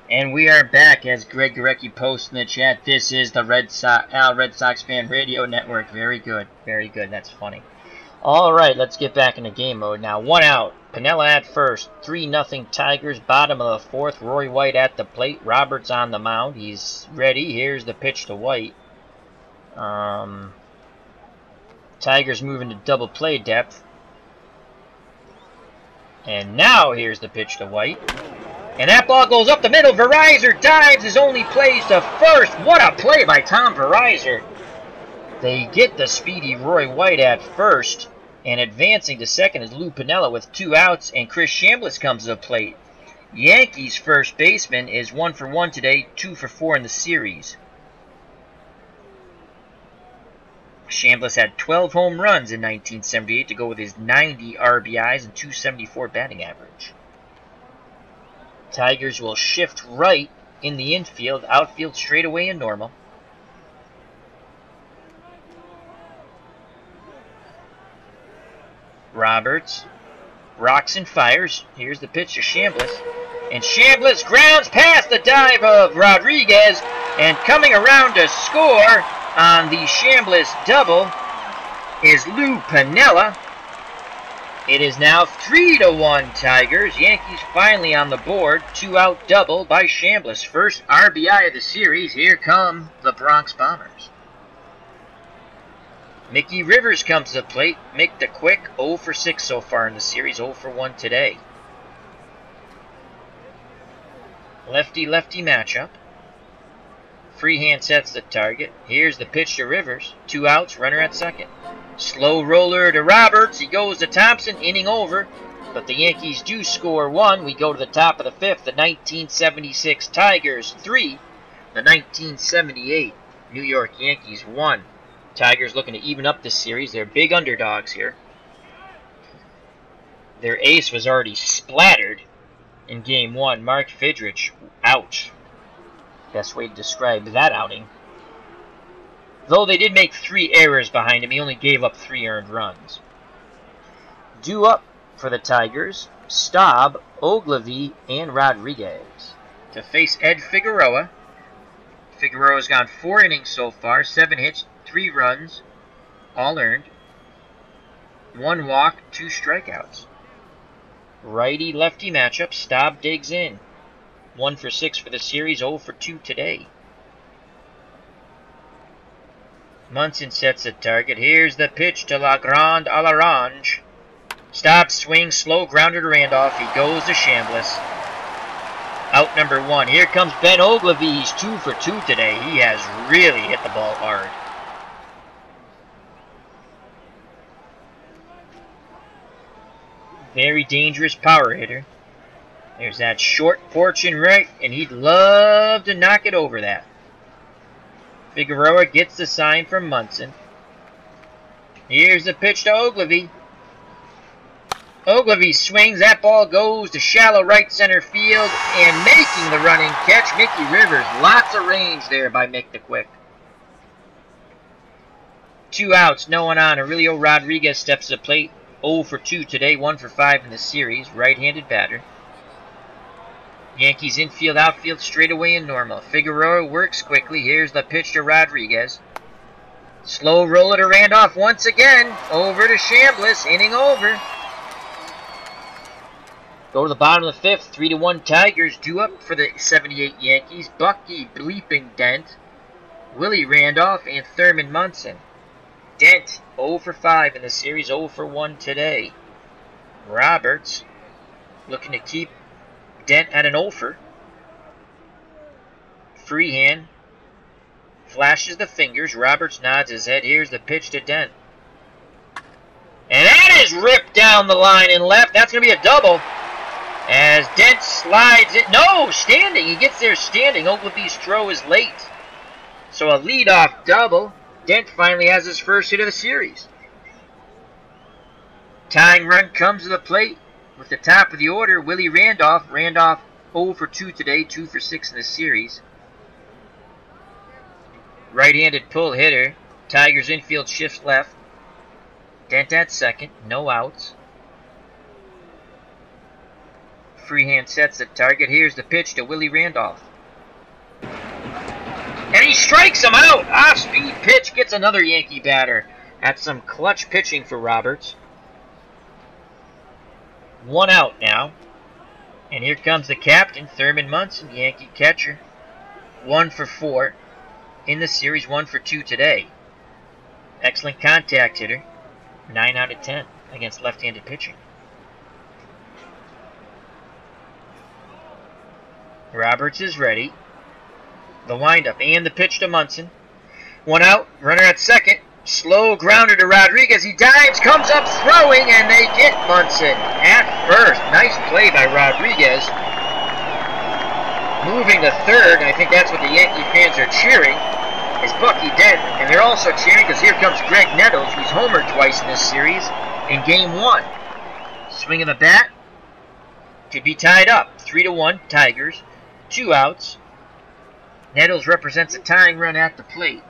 [SPEAKER 1] And we are back, as Greg Gorecki posts in the chat. This is the Red Sox Fan Radio Network. Very good. Very good. That's funny. All right, let's get back into game mode now. 1 out. Piniella at first. 3-0 Tigers. Bottom of the 4th. Roy White at the plate. Roberts on the mound. He's ready. Here's the pitch to White. Tigers moving to double play depth. And now here's the pitch to White. And that ball goes up the middle. Verizor dives. His only plays to first. What a play by Tom Verizor. They get the speedy Roy White at first. And advancing to second is Lou Piniella with 2 outs. And Chris Chambliss comes to the plate. Yankees first baseman is 1 for 1 today. 2 for 4 in the series. Chambliss had 12 home runs in 1978 to go with his 90 RBIs and 274 batting average. Tigers will shift right in the infield, outfield straightaway and normal. Roberts rocks and fires. Here's the pitch to Chambliss. And Chambliss grounds past the dive of Rodriguez. And coming around to score on the Chambliss double is Lou Piniella. It is now 3-1 Tigers. Yankees finally on the board. 2-out double by Chambliss. First RBI of the series. Here come the Bronx Bombers. Mickey Rivers comes to the plate. Mick the Quick, 0 for 6 so far in the series, 0 for 1 today. Lefty-lefty matchup. Freehand sets the target. Here's the pitch to Rivers. 2 outs, runner at second. Slow roller to Roberts. He goes to Thompson, inning over. But the Yankees do score 1. We go to the top of the 5th. The 1976 Tigers 3. The 1978 New York Yankees 1. Tigers looking to even up this series. They're big underdogs here. Their ace was already splattered in Game 1. Mark Fidrich, ouch. Best way to describe that outing. Though they did make 3 errors behind him, he only gave up 3 earned runs. Due up for the Tigers, Staub, Ogilvy, and Rodriguez. To face Ed Figueroa. Figueroa's gone 4 innings so far, 7 hits, 3 runs, all earned. 1 walk, 2 strikeouts. Righty-lefty matchup, Staub digs in. 1 for 6 for the series, 0 for 2 today. Munson sets the target. Here's the pitch to La Grande à l'Orange. Staub swings, slow grounder to Randolph. He goes to Chambliss. Out number 1. Here comes Ben Ogilvy. He's 2 for 2 today. He has really hit the ball hard. Very dangerous power hitter. There's that short porch and right, and he'd love to knock it over that. Figueroa gets the sign from Munson. Here's the pitch to Ogilvy. Ogilvy swings. That ball goes to shallow right center field, and making the running catch, Mickey Rivers. Lots of range there by Mick the Quick. 2 outs, no one on. Aurelio Rodriguez steps to the plate. 0 for 2 today, 1 for 5 in the series. Right-handed batter. Yankees infield, outfield, straightaway and normal. Figueroa works quickly. Here's the pitch to Rodriguez. Slow roller to Randolph once again. Over to Chambliss. Inning over. Go to the bottom of the 5th. 3-1 Tigers. Due up for the 78 Yankees. Bucky bleeping Dent. Willie Randolph and Thurman Munson. Dent 0 for 5 in the series. 0 for 1 today. Roberts looking to keep Dent at an 0-fer. Freehand flashes the fingers. Roberts nods his head. Here's the pitch to Dent. And that is ripped down the line and left. That's going to be a double. As Dent slides it. No, standing. He gets there standing. Ogilvy's throw is late. So a leadoff double. Dent finally has his first hit of the series. Tying run comes to the plate. With the top of the order, Willie Randolph. Randolph 0 for 2 today, 2 for 6 in the series. Right-handed pull hitter. Tigers infield shifts left. Dent at second, no outs. Freehand sets the target. Here's the pitch to Willie Randolph. And he strikes him out! Off-speed pitch gets another Yankee batter. That's some clutch pitching for Roberts. 1 out now. And here comes the captain, Thurman Munson, Yankee catcher. 1 for 4 in the series, 1 for 2 today. Excellent contact hitter. 9 out of 10 against left-handed pitching. Roberts is ready. The windup and the pitch to Munson. 1 out, runner at second. Slow grounder to Rodriguez. He dives, comes up throwing, and they get Munson at first. Nice play by Rodriguez. Moving to third, and I think that's what the Yankee fans are cheering, is Bucky Dent. And they're also cheering because here comes Greg Nettles, who's homered twice in this series in Game 1. Swing of the bat to be tied up. 3-1, Tigers. 2 outs. Nettles represents a tying run at the plate.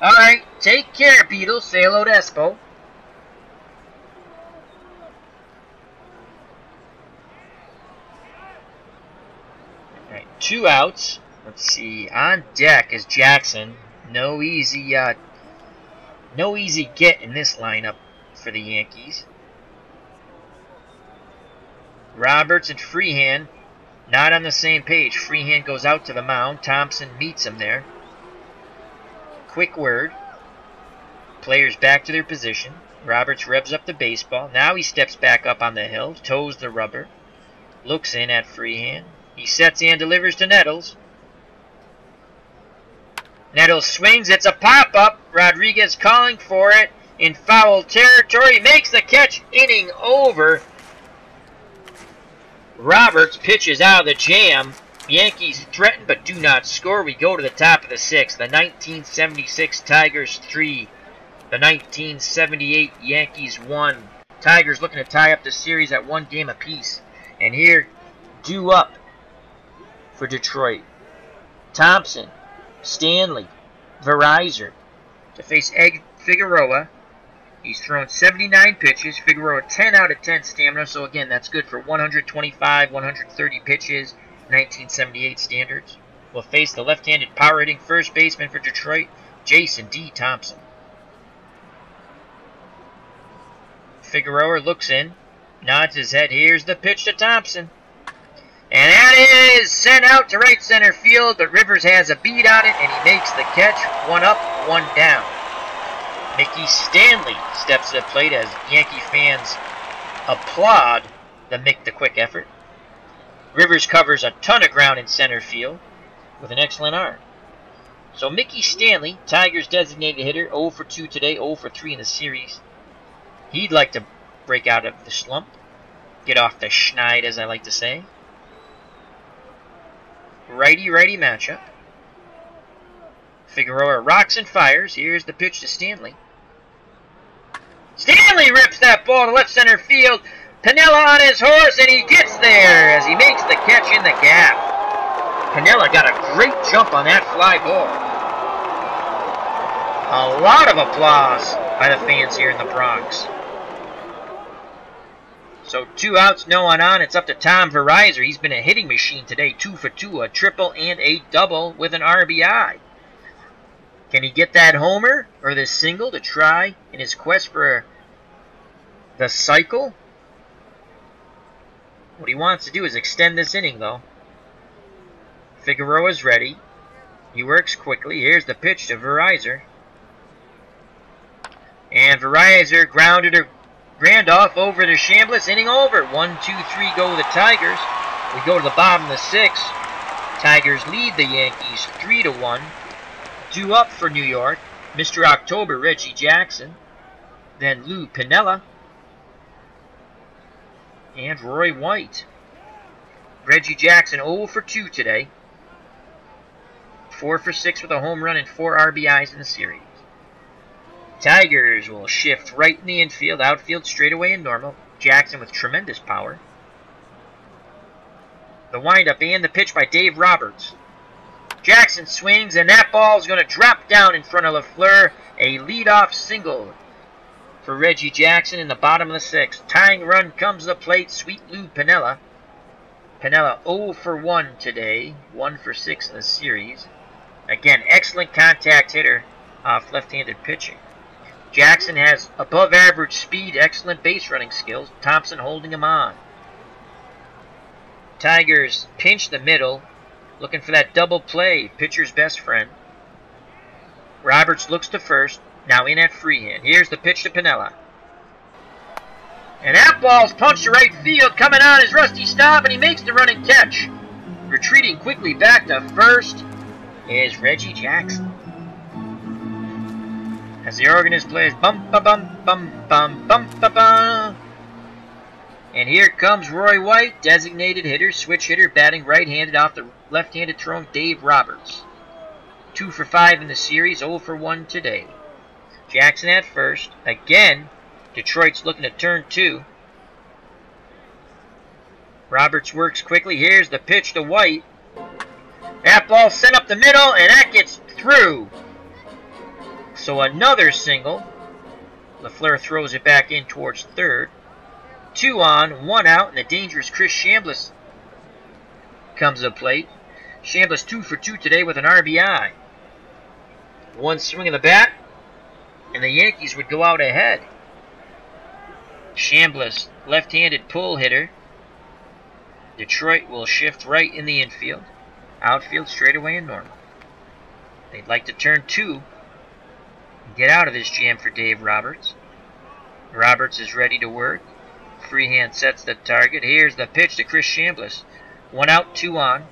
[SPEAKER 1] Alright, take care, Beatles. Say hello to Espo. Alright, 2 outs. Let's see. On deck is Jackson. No easy get in this lineup for the Yankees. Roberts and Freehand not on the same page. Freehand goes out to the mound. Thompson meets him there. Quick word. Players back to their position. Roberts revs up the baseball. Now he steps back up on the hill. Toes the rubber. Looks in at Freehand. He sets and delivers to Nettles. Nettles swings. It's a pop-up. Rodriguez calling for it in foul territory. Makes the catch. Inning over. Roberts pitches out of the jam. Yankees threaten but do not score. We go to the top of the 6th. The 1976 Tigers 3. The 1978 Yankees 1. Tigers looking to tie up the series at 1 game apiece. And here, due up for Detroit. Thompson, Stanley, Verizon to face Figueroa. He's thrown 79 pitches. Figueroa 10 out of 10 stamina. So again, that's good for 125, 130 pitches. 1978 standards. Will face the left-handed power-hitting first baseman for Detroit, Jason D. Thompson. Figueroa looks in, nods his head. Here's the pitch to Thompson. And that is sent out to right center field, but Rivers has a beat on it, and he makes the catch. 1 up, 1 down. Mickey Stanley steps to the plate as Yankee fans applaud the Mick the Quick effort. Rivers covers a ton of ground in center field with an excellent arm. So Mickey Stanley, Tigers designated hitter, 0 for 2 today, 0 for 3 in the series. He'd like to break out of the slump, get off the schneid, as I like to say. Righty-righty matchup. Figueroa rocks and fires. Here's the pitch to Stanley. Stanley rips that ball to left center field. Pinella on his horse, and he gets there as he makes the catch in the gap. Pinella got a great jump on that fly ball. A lot of applause by the fans here in the Bronx. So 2 outs, no one on. It's up to Tom Verizon. He's been a hitting machine today. 2 for 2, a triple and a double with an RBI. Can he get that homer or this single to try in his quest for the cycle? What he wants to do is extend this inning, though. Figueroa's ready. He works quickly. Here's the pitch to Verizon. And Verizon grounded to Randolph over to Chambliss. Inning over. 1, 2, 3 go the Tigers. We go to the bottom of the 6th. Tigers lead the Yankees 3-1. Due up for New York. Mr. October, Reggie Jackson. Then Lou Pinella. And Roy White. Reggie Jackson 0 for 2 today. 4 for 6 with a home run and 4 RBIs in the series. Tigers will shift right in the infield, outfield straightaway and normal. Jackson with tremendous power. The windup and the pitch by Dave Roberts. Jackson swings, and that ball is going to drop down in front of LaFleur. A leadoff single. for Reggie Jackson in the bottom of the 6th. Tying run comes to the plate. Sweet Lou Piniella. Piniella 0 for 1 today. 1 for 6 in the series. Again, excellent contact hitter off left-handed pitching. Jackson has above average speed, excellent base running skills. Thompson holding him on. Tigers pinch the middle, looking for that double play, pitcher's best friend. Roberts looks to first, now in at freehand. Here's the pitch to Piniella. And that ball's punched to right field, coming on his rusty stop, and he makes the running catch. Retreating quickly back to first is Reggie Jackson. As the organist plays bum ba bum bum bum bum ba bum. And here comes Roy White, designated hitter, switch hitter, batting right-handed off the left-handed throwing Dave Roberts. 2 for 5 in the series, 0 for 1 today. Jackson at first. Again, Detroit's looking to turn 2. Roberts works quickly. Here's the pitch to White. That ball sent up the middle, and that gets through. So another single. LaFleur throws it back in towards third. 2 on, 1 out, and the dangerous Chris Chambliss comes to the plate. Chambliss 2 for 2 today with an RBI. 1 swing of the bat, and the Yankees would go out ahead. Chambliss, left-handed pull hitter. Detroit will shift right in the infield. Outfield straightaway and normal. They'd like to turn 2 and get out of this jam for Dave Roberts. Roberts is ready to work. Freehand sets the target. Here's the pitch to Chris Chambliss. 1 out, 2 on.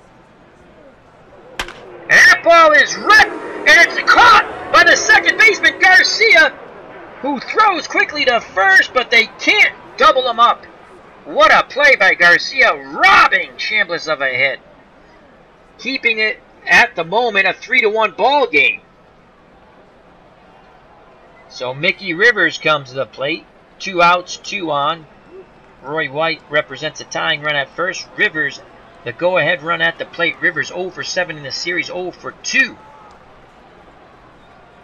[SPEAKER 1] And that ball is ripped, and it's caught by the second baseman, Garcia, who throws quickly to first, but they can't double him up. What a play by Garcia, robbing Chambliss of a hit. Keeping it, at the moment, a 3-1 ball game. So Mickey Rivers comes to the plate. 2 outs, 2 on. Roy White represents a tying run at first. Rivers, the go-ahead run at the plate. Rivers 0 for 7 in the series, 0 for 2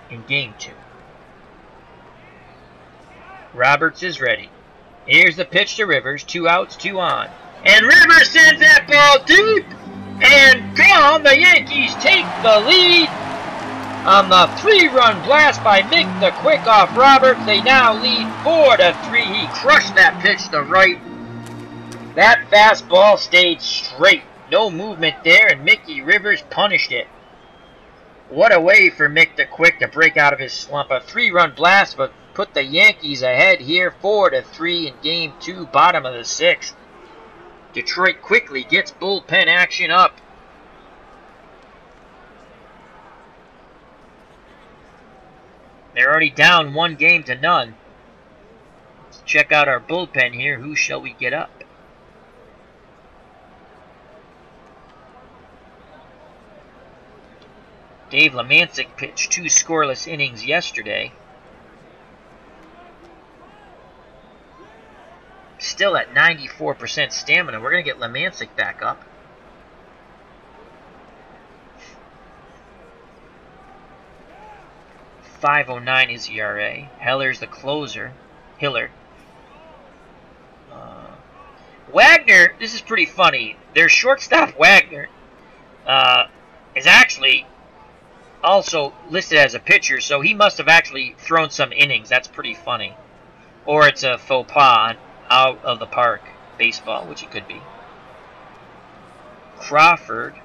[SPEAKER 1] in Game 2. Roberts is ready. Here's the pitch to Rivers. 2 outs, 2 on. And Rivers sends that ball deep and gone. The Yankees take the lead on the 3-run blast by Mick the Quick off Roberts. They now lead 4-3. He crushed that pitch to right. That fastball stayed straight. No movement there, and Mickey Rivers punished it. What a way for Mick the Quick to break out of his slump. A 3-run blast, but put the Yankees ahead here 4-3 in Game 2, bottom of the 6th. Detroit quickly gets bullpen action up. They're already down 1-0. Let's check out our bullpen here. Who shall we get up? Dave Lemancic pitched 2 scoreless innings yesterday. Still at 94% stamina. We're going to get Lemancic back up. .509 is ERA. Heller's the closer. Hiller. Wagner, this is pretty funny. Their shortstop, Wagner, is actually also listed as a pitcher, so he must have actually thrown some innings. That's pretty funny. Or it's a faux pas out of the park baseball, which it could be. Crawford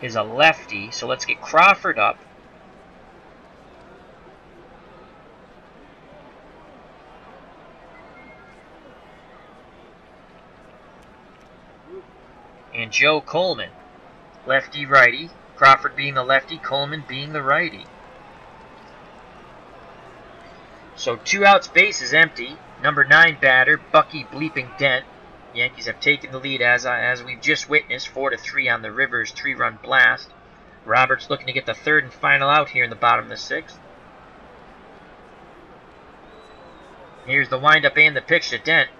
[SPEAKER 1] is a lefty, so let's get Crawford up. And Joe Coleman, lefty-righty. Crawford being the lefty, Coleman being the righty. So 2 outs, base is empty. Number 9 batter, Bucky Bleeping Dent. Yankees have taken the lead as we've just witnessed, 4-3 on the Rivers 3-run blast. Roberts looking to get the 3rd and final out here in the bottom of the 6th. Here's the windup and the pitch to Dent.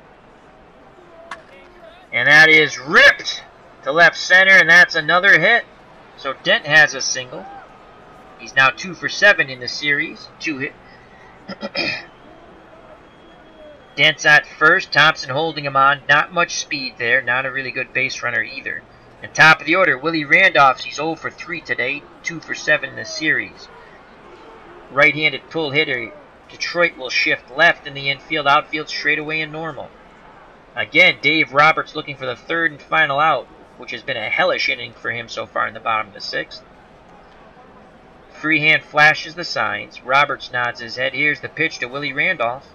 [SPEAKER 1] And that is ripped to left center, and that's another hit. So Dent has a single. He's now 2 for 7 in the series. 2 hit. Dent's at first. Thompson holding him on. Not much speed there. Not a really good base runner either. And top of the order, Willie Randolph. He's 0 for 3 today. 2 for 7 in the series. Right-handed pull hitter. Detroit will shift left in the infield. Outfield straight away and normal. Again, Dave Roberts looking for the third and final out, which has been a hellish inning for him so far in the bottom of the 6th. Freehand flashes the signs. Roberts nods his head. Here's the pitch to Willie Randolph.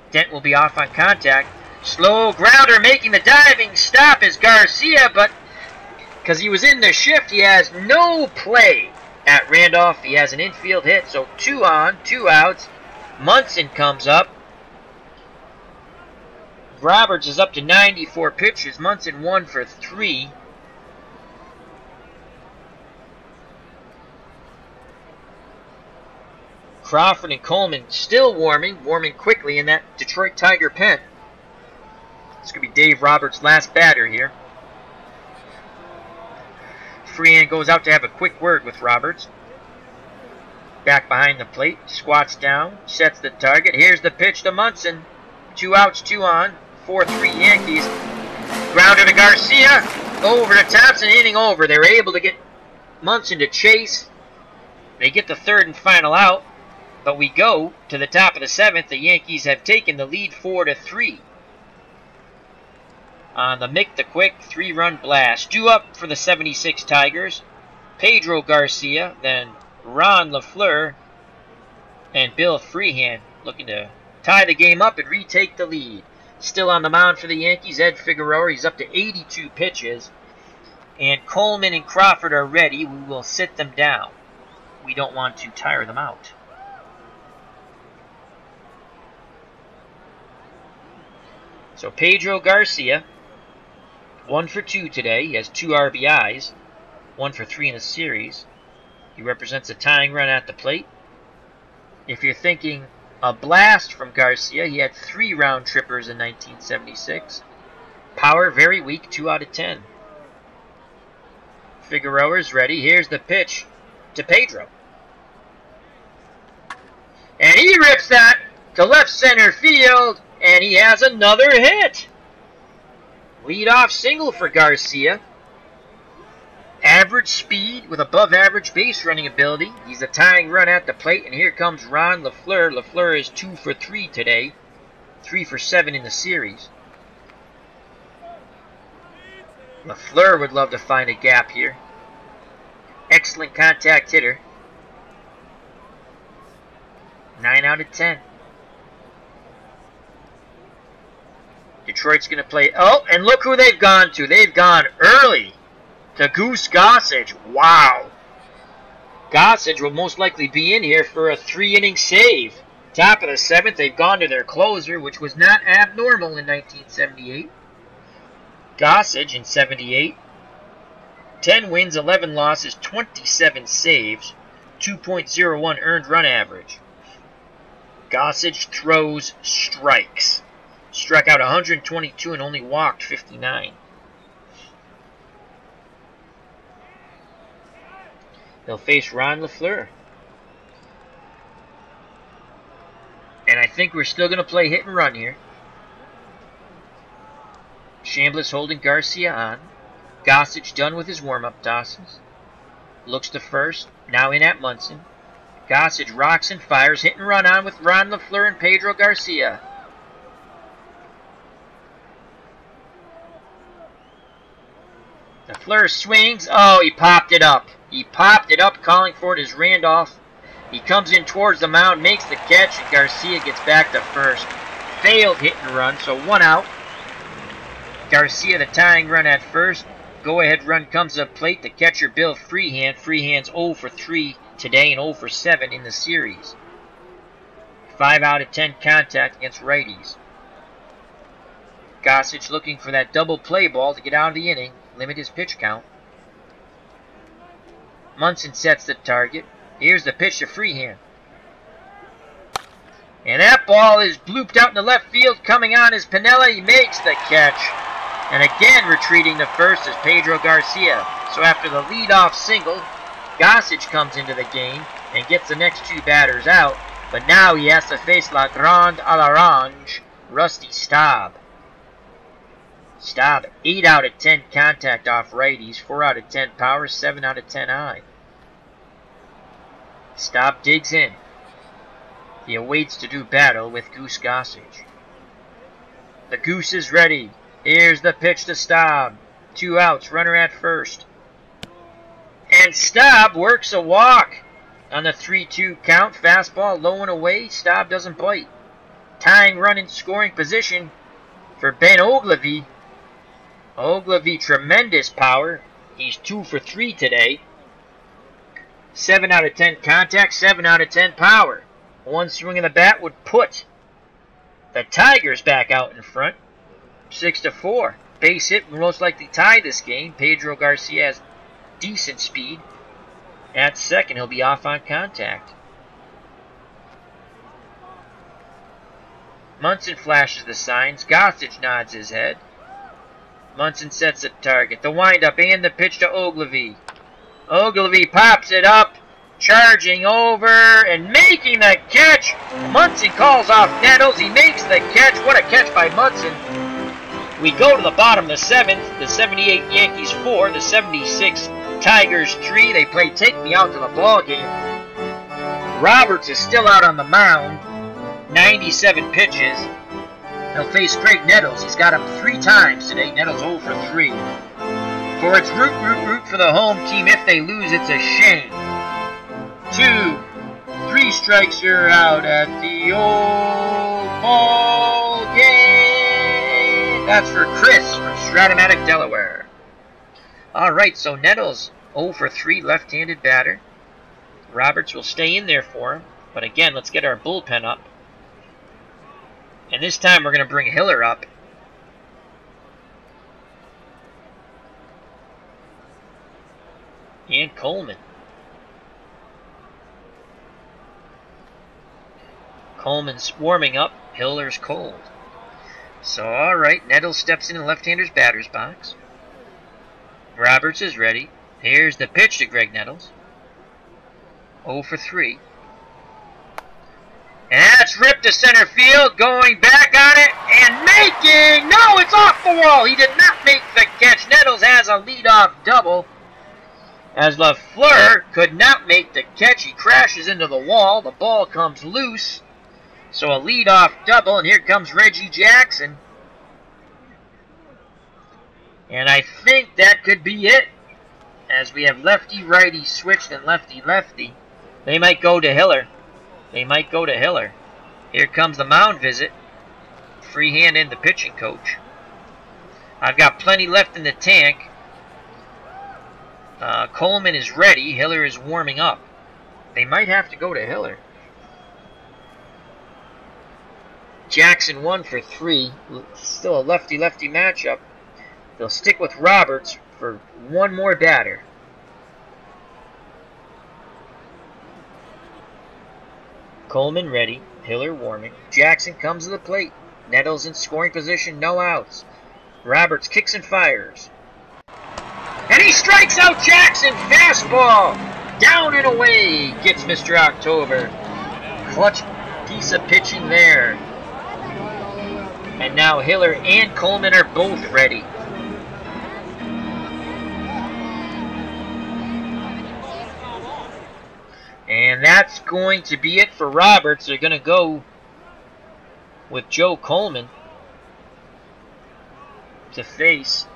[SPEAKER 1] Dent will be off on contact. Slow grounder making the diving stop is Garcia, but because he was in the shift, he has no play at Randolph. He has an infield hit, so 2 on, 2 outs. Munson comes up. Roberts is up to 94 pitches. Munson 1 for 3. Crawford and Coleman still warming quickly in that Detroit Tiger pen. This could be Dave Roberts' last batter here. Freehand goes out to have a quick word with Roberts. Back behind the plate, squats down, sets the target. Here's the pitch to Munson. 2 outs, 2 on, 4-3 Yankees. Grounder to Garcia, over to Thompson, inning over. They were able to get Munson to chase. They get the third and final out. But we go to the top of the 7th. The Yankees have taken the lead 4-3. On the Mick the Quick 3-run blast. Due up for the 76 Tigers. Pedro Garcia, then Ron LaFleur, and Bill Freehand looking to tie the game up and retake the lead. Still on the mound for the Yankees, Ed Figueroa. He's up to 82 pitches. And Coleman and Crawford are ready. We will sit them down. We don't want to tire them out. So Pedro Garcia, 1 for 2 today. He has 2 RBIs, 1 for 3 in the series. He represents a tying run at the plate. If you're thinking a blast from Garcia, he had 3 round trippers in 1976. Power very weak, 2 out of 10. Figueroa is ready. Here's the pitch to Pedro. And he rips that to left center field. And he has another hit. Leadoff single for Garcia. Average speed with above average base running ability. He's a tying run at the plate. And here comes Ron LaFleur. LaFleur is 2 for 3 today. 3 for 7 in the series. LaFleur would love to find a gap here. Excellent contact hitter. 9 out of 10. Detroit's going to play. Oh, and look who they've gone to. They've gone early to Goose Gossage. Wow. Gossage will most likely be in here for a 3-inning save. Top of the 7th, they've gone to their closer, which was not abnormal in 1978. Gossage in 78. 10 wins, 11 losses, 27 saves, 2.01 earned run average. Gossage throws strikes. Struck out 122 and only walked 59. They'll face Ron LaFleur. And I think we're still going to play hit and run here. Chambliss holding Garcia on. Gossage done with his warm-up tosses. Looks to first. Now in at Munson. Gossage rocks and fires. Hit and run on with Ron LaFleur and Pedro Garcia. LaFleur swings. Oh, he popped it up. He popped it up, calling for it as Randolph. He comes in towards the mound, makes the catch, and Garcia gets back to first. Failed hit and run, so 1 out. Garcia the tying run at first. Go-ahead run comes to the plate. The catcher, Bill Freehand. Freehand's 0 for 3 today and 0 for 7 in the series. 5 out of 10 contact against righties. Gossage looking for that double play ball to get out of the inning. Limit his pitch count. Munson sets the target. Here's the pitch to Freehand. And that ball is blooped out in the left field. Coming on is Piniella. He makes the catch. And again retreating to first is Pedro Garcia. So after the leadoff single, Gossage comes into the game and gets the next 2 batters out. But now he has to face La Grande à l'Orange, Rusty Staub. Staub, 8 out of 10 contact off righties, 4 out of 10 power, 7 out of 10 eye. Staub digs in. He awaits to do battle with Goose Gossage. The Goose is ready. Here's the pitch to Staub. 2 outs, runner at first. And Staub works a walk. On the 3-2 count, fastball low and away, Staub doesn't bite. Tying run in scoring position for Ben Ogilvy. Ogilvy, tremendous power. He's 2 for 3 today. 7 out of 10 contact, 7 out of 10 power. One swing of the bat would put the Tigers back out in front. 6-4. Base hit will most likely tie this game. Pedro Garcia has decent speed. At second, he'll be off on contact. Munson flashes the signs. Gossage nods his head. Munson sets a target. The windup and the pitch to Ogilvy. Ogilvy pops it up. Charging over and making the catch. Munson calls off Nettles. He makes the catch. What a catch by Munson. We go to the bottom of the 7th. The 78 Yankees 4. The 76 Tigers 3. They play take me out to the ball game. Roberts is still out on the mound. 97 pitches. He'll face Craig Nettles. He's got him 3 times today. Nettles 0 for 3. For it's root for the home team. If they lose, it's a shame. 2, 3 strikes, you're out at the old ball game. That's for Chris from Stratomatic, Delaware. Alright, so Nettles 0 for 3, left-handed batter. Roberts will stay in there for him. But again, let's get our bullpen up. And this time we're going to bring Hiller up. And Coleman. Coleman's warming up. Hiller's cold. So, alright, Nettles steps in the left-hander's batter's box. Roberts is ready. Here's the pitch to Greg Nettles. 0 for 3. And that's ripped to center field, going back on it, and making... No, it's off the wall! He did not make the catch. Nettles has a leadoff double. As LaFleur could not make the catch, he crashes into the wall. The ball comes loose. So a leadoff double, and here comes Reggie Jackson. And I think that could be it. As we have lefty-righty switched and lefty-lefty. They might go to Hiller. They might go to Hiller. Here comes the mound visit. Freehand in the pitching coach. I've got plenty left in the tank. Coleman is ready. Hiller is warming up. They might have to go to Hiller. Jackson 1 for 3. Still a lefty-lefty matchup. They'll stick with Roberts for one more batter. Coleman ready. Hiller warming. Jackson comes to the plate. Nettles in scoring position. No outs. Roberts kicks and fires. And he strikes out Jackson. Fastball. Down and away. Gets Mr. October. Clutch piece of pitching there. And now Hiller and Coleman are both ready. And that's going to be it for Roberts. They're going to go with Joe Coleman to face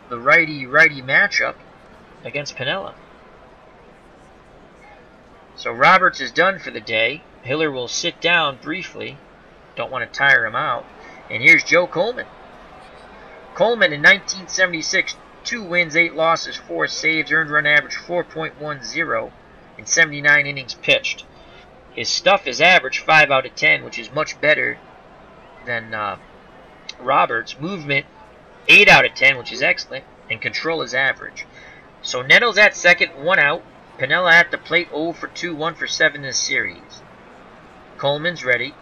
[SPEAKER 1] the righty-righty matchup against Piniella. So Roberts is done for the day. Hiller will sit down briefly. Don't want to tire him out. And here's Joe Coleman. Coleman in 1976, 2 wins, 8 losses, 4 saves, earned run average 4.10 in 79 innings pitched. His stuff is average 5 out of 10, which is much better than Roberts. Movement 8 out of 10, which is excellent, and control is average. So Nettles at second, 1 out. Piniella at the plate, 0 for 2, 1 for 7 this series. Coleman's ready.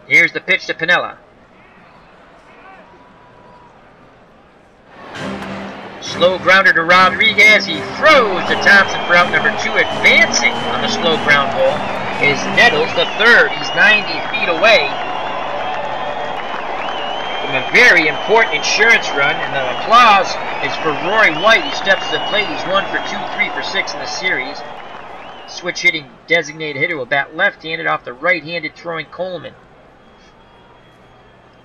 [SPEAKER 1] Here's the pitch to Piniella. Slow grounder to Rodriguez. He throws to Thompson for out number 2, advancing on the slow ground ball. is Nettles, the third. He's 90 feet away from a very important insurance run, and the applause is for Rory White. He steps to the plate. He's 1 for 2, 3 for 6 in the series. Switch hitting designated hitter will bat left-handed off the right-handed throwing Coleman.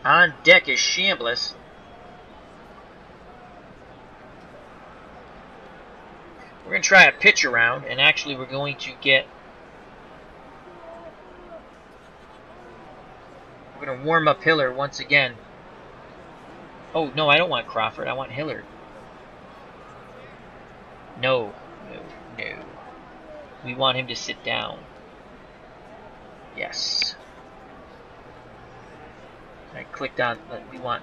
[SPEAKER 1] On deck is Chambliss. We're going to try a pitch around, and actually we're going to get... We're going to warm up Hiller once again. Oh, no, I don't want Crawford. I want Hiller. No. We want him to sit down. Yes. I clicked on, we want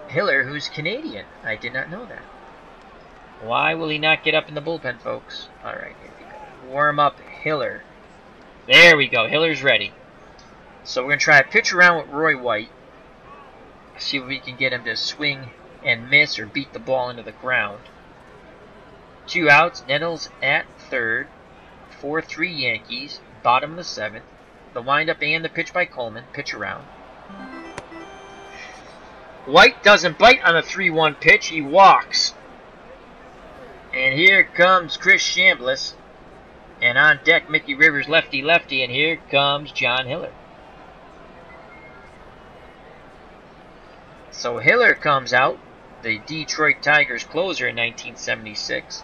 [SPEAKER 1] Hiller, who's Canadian. I did not know that. Why will he not get up in the bullpen, folks? Alright, here we go. Warm up Hiller. There we go. Hiller's ready. So we're going to try a pitch around with Roy White. See if we can get him to swing and miss or beat the ball into the ground. 2 outs. Nettles at third. 4-3 Yankees. Bottom of the 7th. The windup and the pitch by Coleman. Pitch around. White doesn't bite on the 3-1 pitch. He walks. And here comes Chris Chambliss. And on deck, Mickey Rivers, lefty-lefty. And here comes John Hiller. So Hiller comes out, the Detroit Tigers closer in 1976.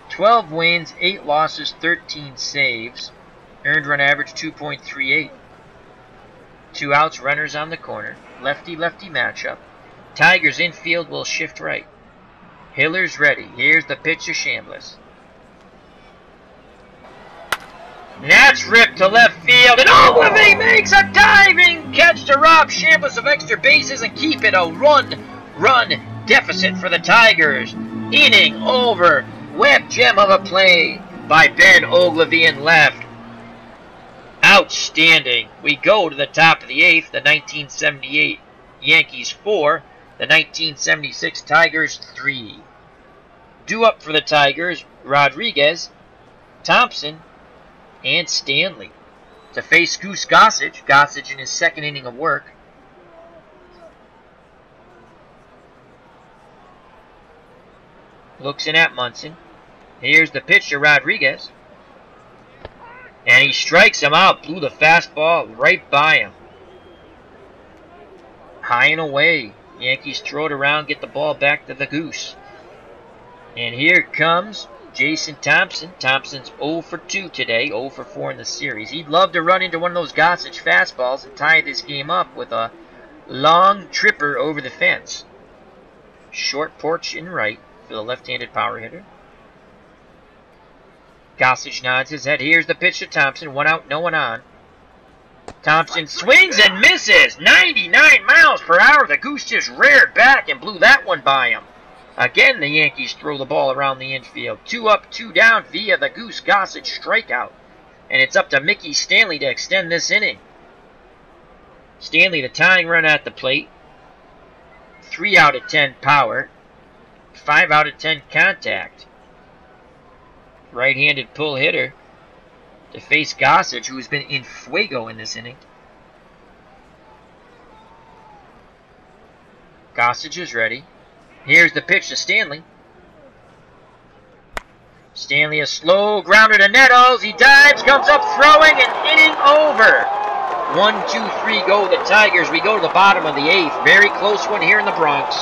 [SPEAKER 1] 12 wins, 8 losses, 13 saves. Earned run average 2.38. 2 outs, runners on the corner. Lefty-lefty matchup. Tigers infield will shift right. Hiller's ready. Here's the pitch to Chambliss. That's ripped to left field, and Ogilvy makes a diving catch to rob Chambliss of extra bases and keep it a run deficit for the Tigers. Inning over. Web gem of a play by Ben Ogilvy in left. Outstanding. We go to the top of the 8th. The 1978 Yankees 4. The 1976 Tigers 3. Due up for the Tigers, Rodriguez, Thompson, and Stanley. To face Goose Gossage. Gossage in his 2nd inning of work. Looks in at Munson. Here's the pitch to Rodriguez. And he strikes him out. Blew the fastball right by him. High and away. Yankees throw it around, get the ball back to the Goose. And here comes Jason Thompson. Thompson's 0 for 2 today, 0 for 4 in the series. He'd love to run into one of those Gossage fastballs and tie this game up with a long tripper over the fence. Short porch in right for the left-handed power hitter. Gossage nods his head. Here's the pitch to Thompson. 1 out, no one on. Thompson swings and misses. 99 miles per hour. The Goose just reared back and blew that one by him. Again, the Yankees throw the ball around the infield. 2 up, 2 down via the Goose Gossage strikeout. And it's up to Mickey Stanley to extend this inning. Stanley, the tying run at the plate. 3 out of 10 power. 5 out of 10 contact. Right-handed pull hitter to face Gossage, who has been in fuego in this inning. Gossage is ready. Here's the pitch to Stanley. Stanley, a slow grounder to Nettles. He dives, comes up throwing, and inning over. 1, 2, 3 go the Tigers. We go to the bottom of the 8th. Very close one here in the Bronx.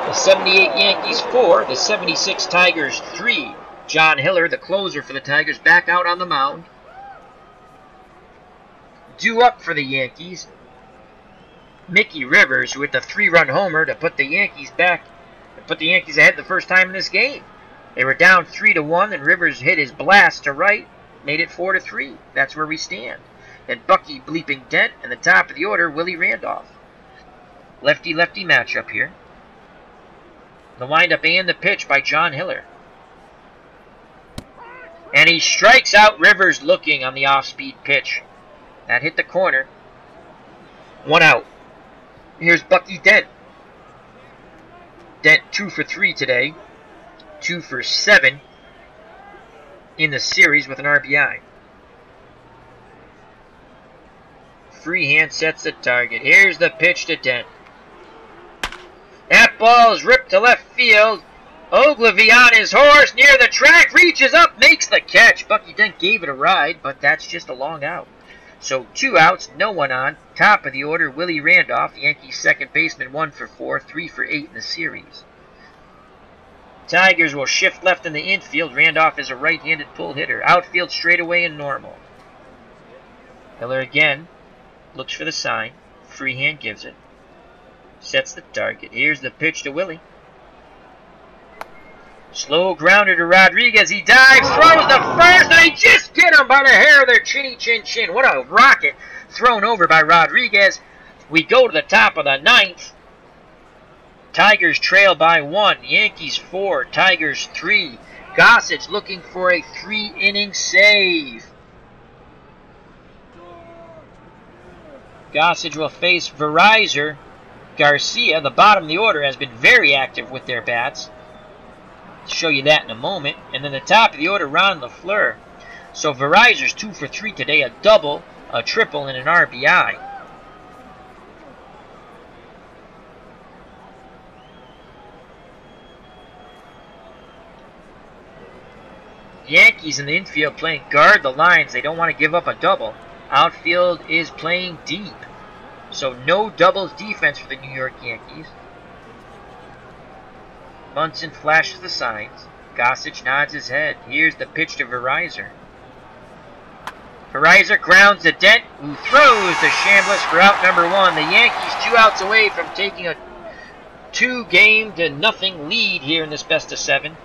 [SPEAKER 1] The 78 Yankees 4, the 76 Tigers 3. John Hiller, the closer for the Tigers, back out on the mound. Due up for the Yankees, Mickey Rivers, who hit the 3-run homer to put the Yankees ahead the first time in this game. They were down 3-1, and Rivers hit his blast to right, made it 4-3. That's where we stand. Then Bucky bleeping Dent, and the top of the order, Willie Randolph. Lefty-lefty matchup here. The windup and the pitch by John Hiller. And he strikes out Rivers looking on the off-speed pitch. That hit the corner. 1 out. Here's Bucky Dent. Dent 2 for 3 today. 2 for 7 in the series with an RBI. Freehand sets the target. Here's the pitch to Dent. That ball is ripped to left field. Ogilvy on his horse near the track, reaches up, makes the catch. Bucky Dent gave it a ride, but that's just a long out. So 2 outs, no one on. Top of the order, Willie Randolph, Yankees second baseman, 1 for 4, 3 for 8 in the series. Tigers will shift left in the infield. Randolph is a right-handed pull hitter. Outfield straightaway and normal. Miller again looks for the sign. Freehand gives it. Sets the target. Here's the pitch to Willie. Slow grounder to Rodriguez. He dives, throws the first, and they just get him by the hair of their chinny chin chin. What a rocket thrown over by Rodriguez. We go to the top of the 9th. Tigers trail by 1. Yankees 4. Tigers 3. Gossage looking for a 3-inning save. Gossage will face Verizor. Garcia, the bottom of the order, has been very active with their bats. I'll show you that in a moment. And then the top of the order, Ron LaFleur. So Verizor's 2 for 3 today, a double, a triple, and an RBI. Yankees in the infield playing guard the lines. They don't want to give up a double. Outfield is playing deep. So no doubles defense for the New York Yankees. Munson flashes the signs. Gossage nods his head. Here's the pitch to Verizor. Verizor grounds to Dent, who throws to Chambliss for out number 1. The Yankees 2 outs away from taking a 2-0 lead here in this best of 7.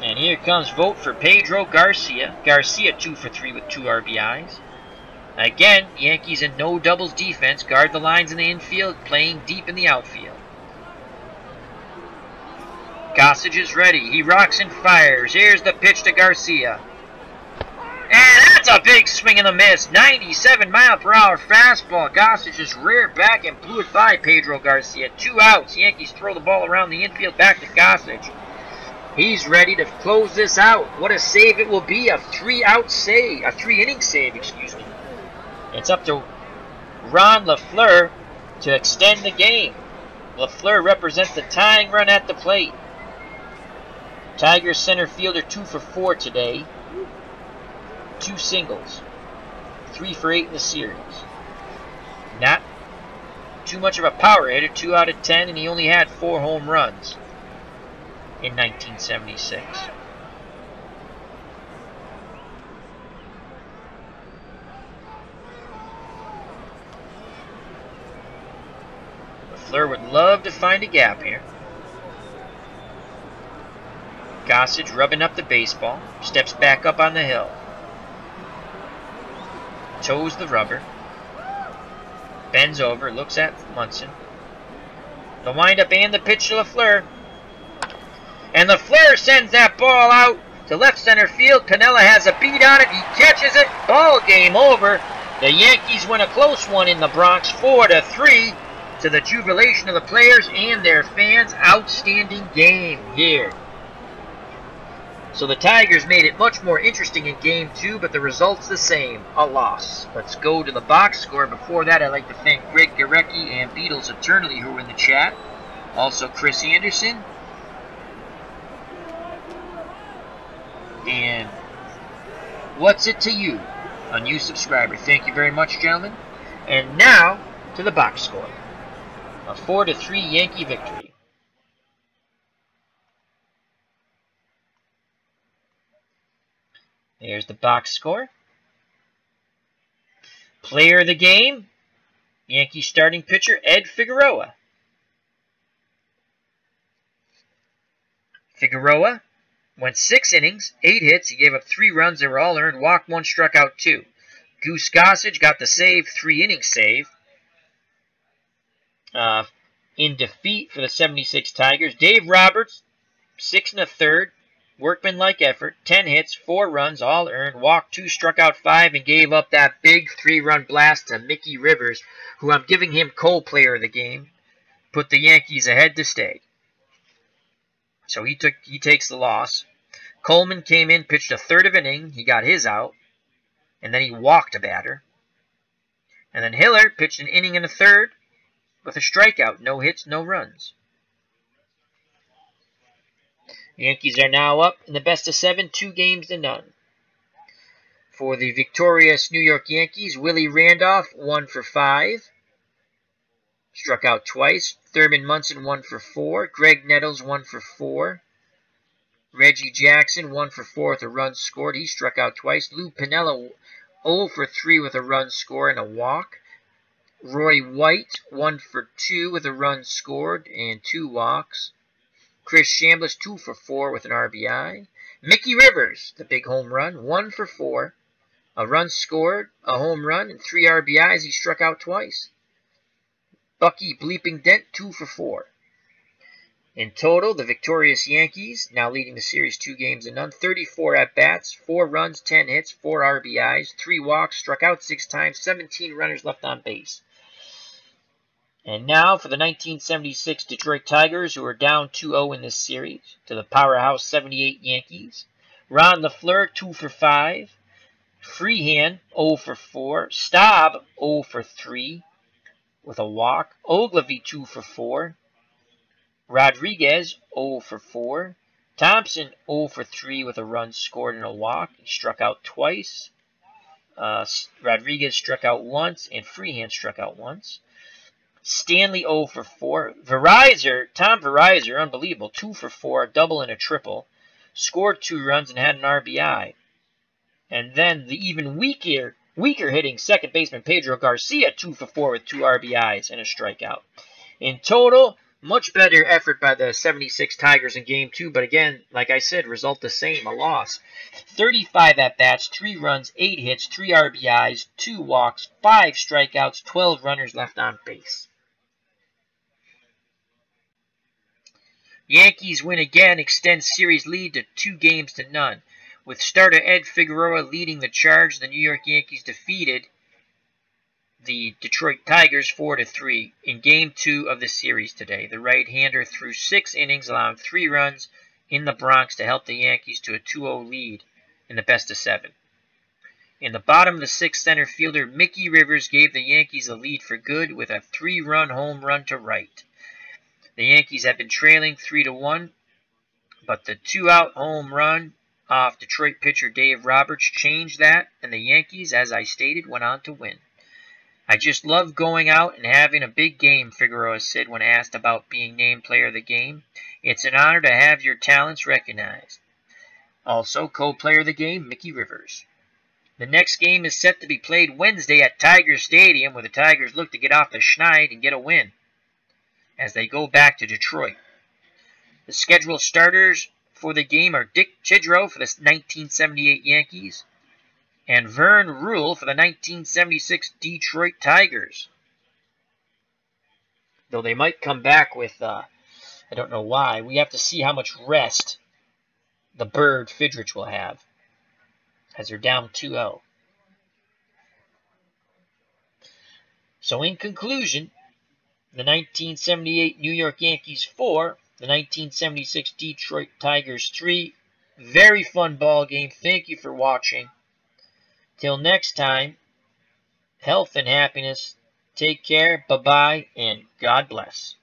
[SPEAKER 1] And here comes vote for Pedro Garcia. Garcia 2 for 3 with 2 RBIs. Again, Yankees in no doubles defense. Guard the lines in the infield, playing deep in the outfield. Gossage is ready. He rocks and fires. Here's the pitch to Garcia. And that's a big swing and a miss. 97-mile-per-hour fastball. Gossage just reared back and blew it by Pedro Garcia. 2 outs. Yankees throw the ball around the infield back to Gossage. He's ready to close this out. What a save it will be. A 3-out save. A 3-inning save, excuse me. It's up to Ron LaFleur to extend the game. LaFleur represents the tying run at the plate. Tigers center fielder 2 for 4 today. 2 singles. 3 for 8 in the series. Not too much of a power hitter. 2 out of 10, and he only had 4 home runs in 1976. LaFleur would love to find a gap here. Gossage rubbing up the baseball. Steps back up on the hill. Toes the rubber. Bends over. Looks at Munson. The windup and the pitch to LaFleur. And LaFleur sends that ball out to left center field. Piniella has a beat on it. He catches it. Ball game over. The Yankees win a close one in the Bronx, 4-3, to the jubilation of the players and their fans. Outstanding game here. So the Tigers made it much more interesting in Game 2, but the result's the same, a loss. Let's go to the box score. Before that, I'd like to thank Greg Garecki and Beatles Eternally who were in the chat. Also Chris Anderson. And What's It to You, a new subscriber. Thank you very much, gentlemen. And now to the box score. A 4-3 Yankee victory. There's the box score. Player of the game, Yankee starting pitcher Ed Figueroa. Figueroa went 6 innings, 8 hits. He gave up 3 runs. They were all earned. Walked 1, struck out 2. Goose Gossage got the save, 3-inning save. In defeat for the 76 Tigers. Dave Roberts, 6 1/3. Workmanlike effort, 10 hits, 4 runs, all earned, walked 2, struck out 5, and gave up that big 3-run blast to Mickey Rivers, who I'm giving him co-player of the game. Put the Yankees ahead to stay. So he takes the loss. Coleman came in, pitched a third of an inning. He got his out. And then he walked a batter. And then Hiller pitched an inning and a third with a strikeout. No hits, no runs. The Yankees are now up in the best of 7, 2 games to none. For the victorious New York Yankees, Willie Randolph, 1 for 5. Struck out twice. Thurman Munson, 1 for 4. Greg Nettles, 1 for 4. Reggie Jackson, 1 for 4 with a run scored. He struck out twice. Lou Piniella, 0 for 3 with a run scored and a walk. Roy White, 1 for 2 with a run scored and 2 walks. Chris Chambliss, 2 for 4 with an RBI. Mickey Rivers, the big home run, 1 for 4. A run scored, a home run, and 3 RBIs. He struck out twice. Bucky Bleeping Dent, 2 for 4. In total, the victorious Yankees, now leading the series 2 games to none, 34 at-bats, 4 runs, 10 hits, 4 RBIs, 3 walks, struck out 6 times, 17 runners left on base. And now for the 1976 Detroit Tigers, who are down 2-0 in this series, to the powerhouse 78 Yankees. Ron LeFleur, 2 for 5. Freehan, 0 for 4. Staub, 0 for 3 with a walk. Ogilvy, 2 for 4. Rodriguez, 0 for 4. Thompson, 0 for 3 with a run scored and a walk. He struck out twice. Rodriguez struck out once, and Freehan struck out once. Stanley, 0 for 4. Tom Verizor, unbelievable, 2 for 4, a double and a triple. Scored 2 runs and had an RBI. And then the even weaker hitting second baseman Pedro Garcia, 2 for 4 with 2 RBIs and a strikeout. In total, much better effort by the 76 Tigers in Game 2, but again, like I said, result the same, a loss. 35 at-bats, 3 runs, 8 hits, 3 RBIs, 2 walks, 5 strikeouts, 12 runners left on base. Yankees win again, extend series lead to 2 games to none. With starter Ed Figueroa leading the charge, the New York Yankees defeated the Detroit Tigers 4-3 in Game 2 of the series today. The right-hander threw 6 innings, allowing 3 runs in the Bronx to help the Yankees to a 2-0 lead in the best of 7. In the bottom of the 6th, center fielder Mickey Rivers gave the Yankees a lead for good with a 3-run home run to right. The Yankees had been trailing 3-1, but the 2-out home run off Detroit pitcher Dave Roberts changed that, and the Yankees, as I stated, went on to win. I just love going out and having a big game, Figueroa said when asked about being named player of the game. It's an honor to have your talents recognized. Also, co-player of the game, Mickey Rivers. The next game is set to be played Wednesday at Tiger Stadium, where the Tigers look to get off the schneid and get a win as they go back to Detroit. The scheduled starters for the game are Dick Chidrow for the 1978 Yankees and Vern Rule for the 1976 Detroit Tigers. Though they might come back with, I don't know why. We have to see how much rest the Bird Fidrich will have, as they're down 2-0. So in conclusion, the 1978 New York Yankees 4, the 1976 Detroit Tigers 3. Very fun ball game. Thank you for watching. Till next time, health and happiness. Take care, bye-bye, and God bless.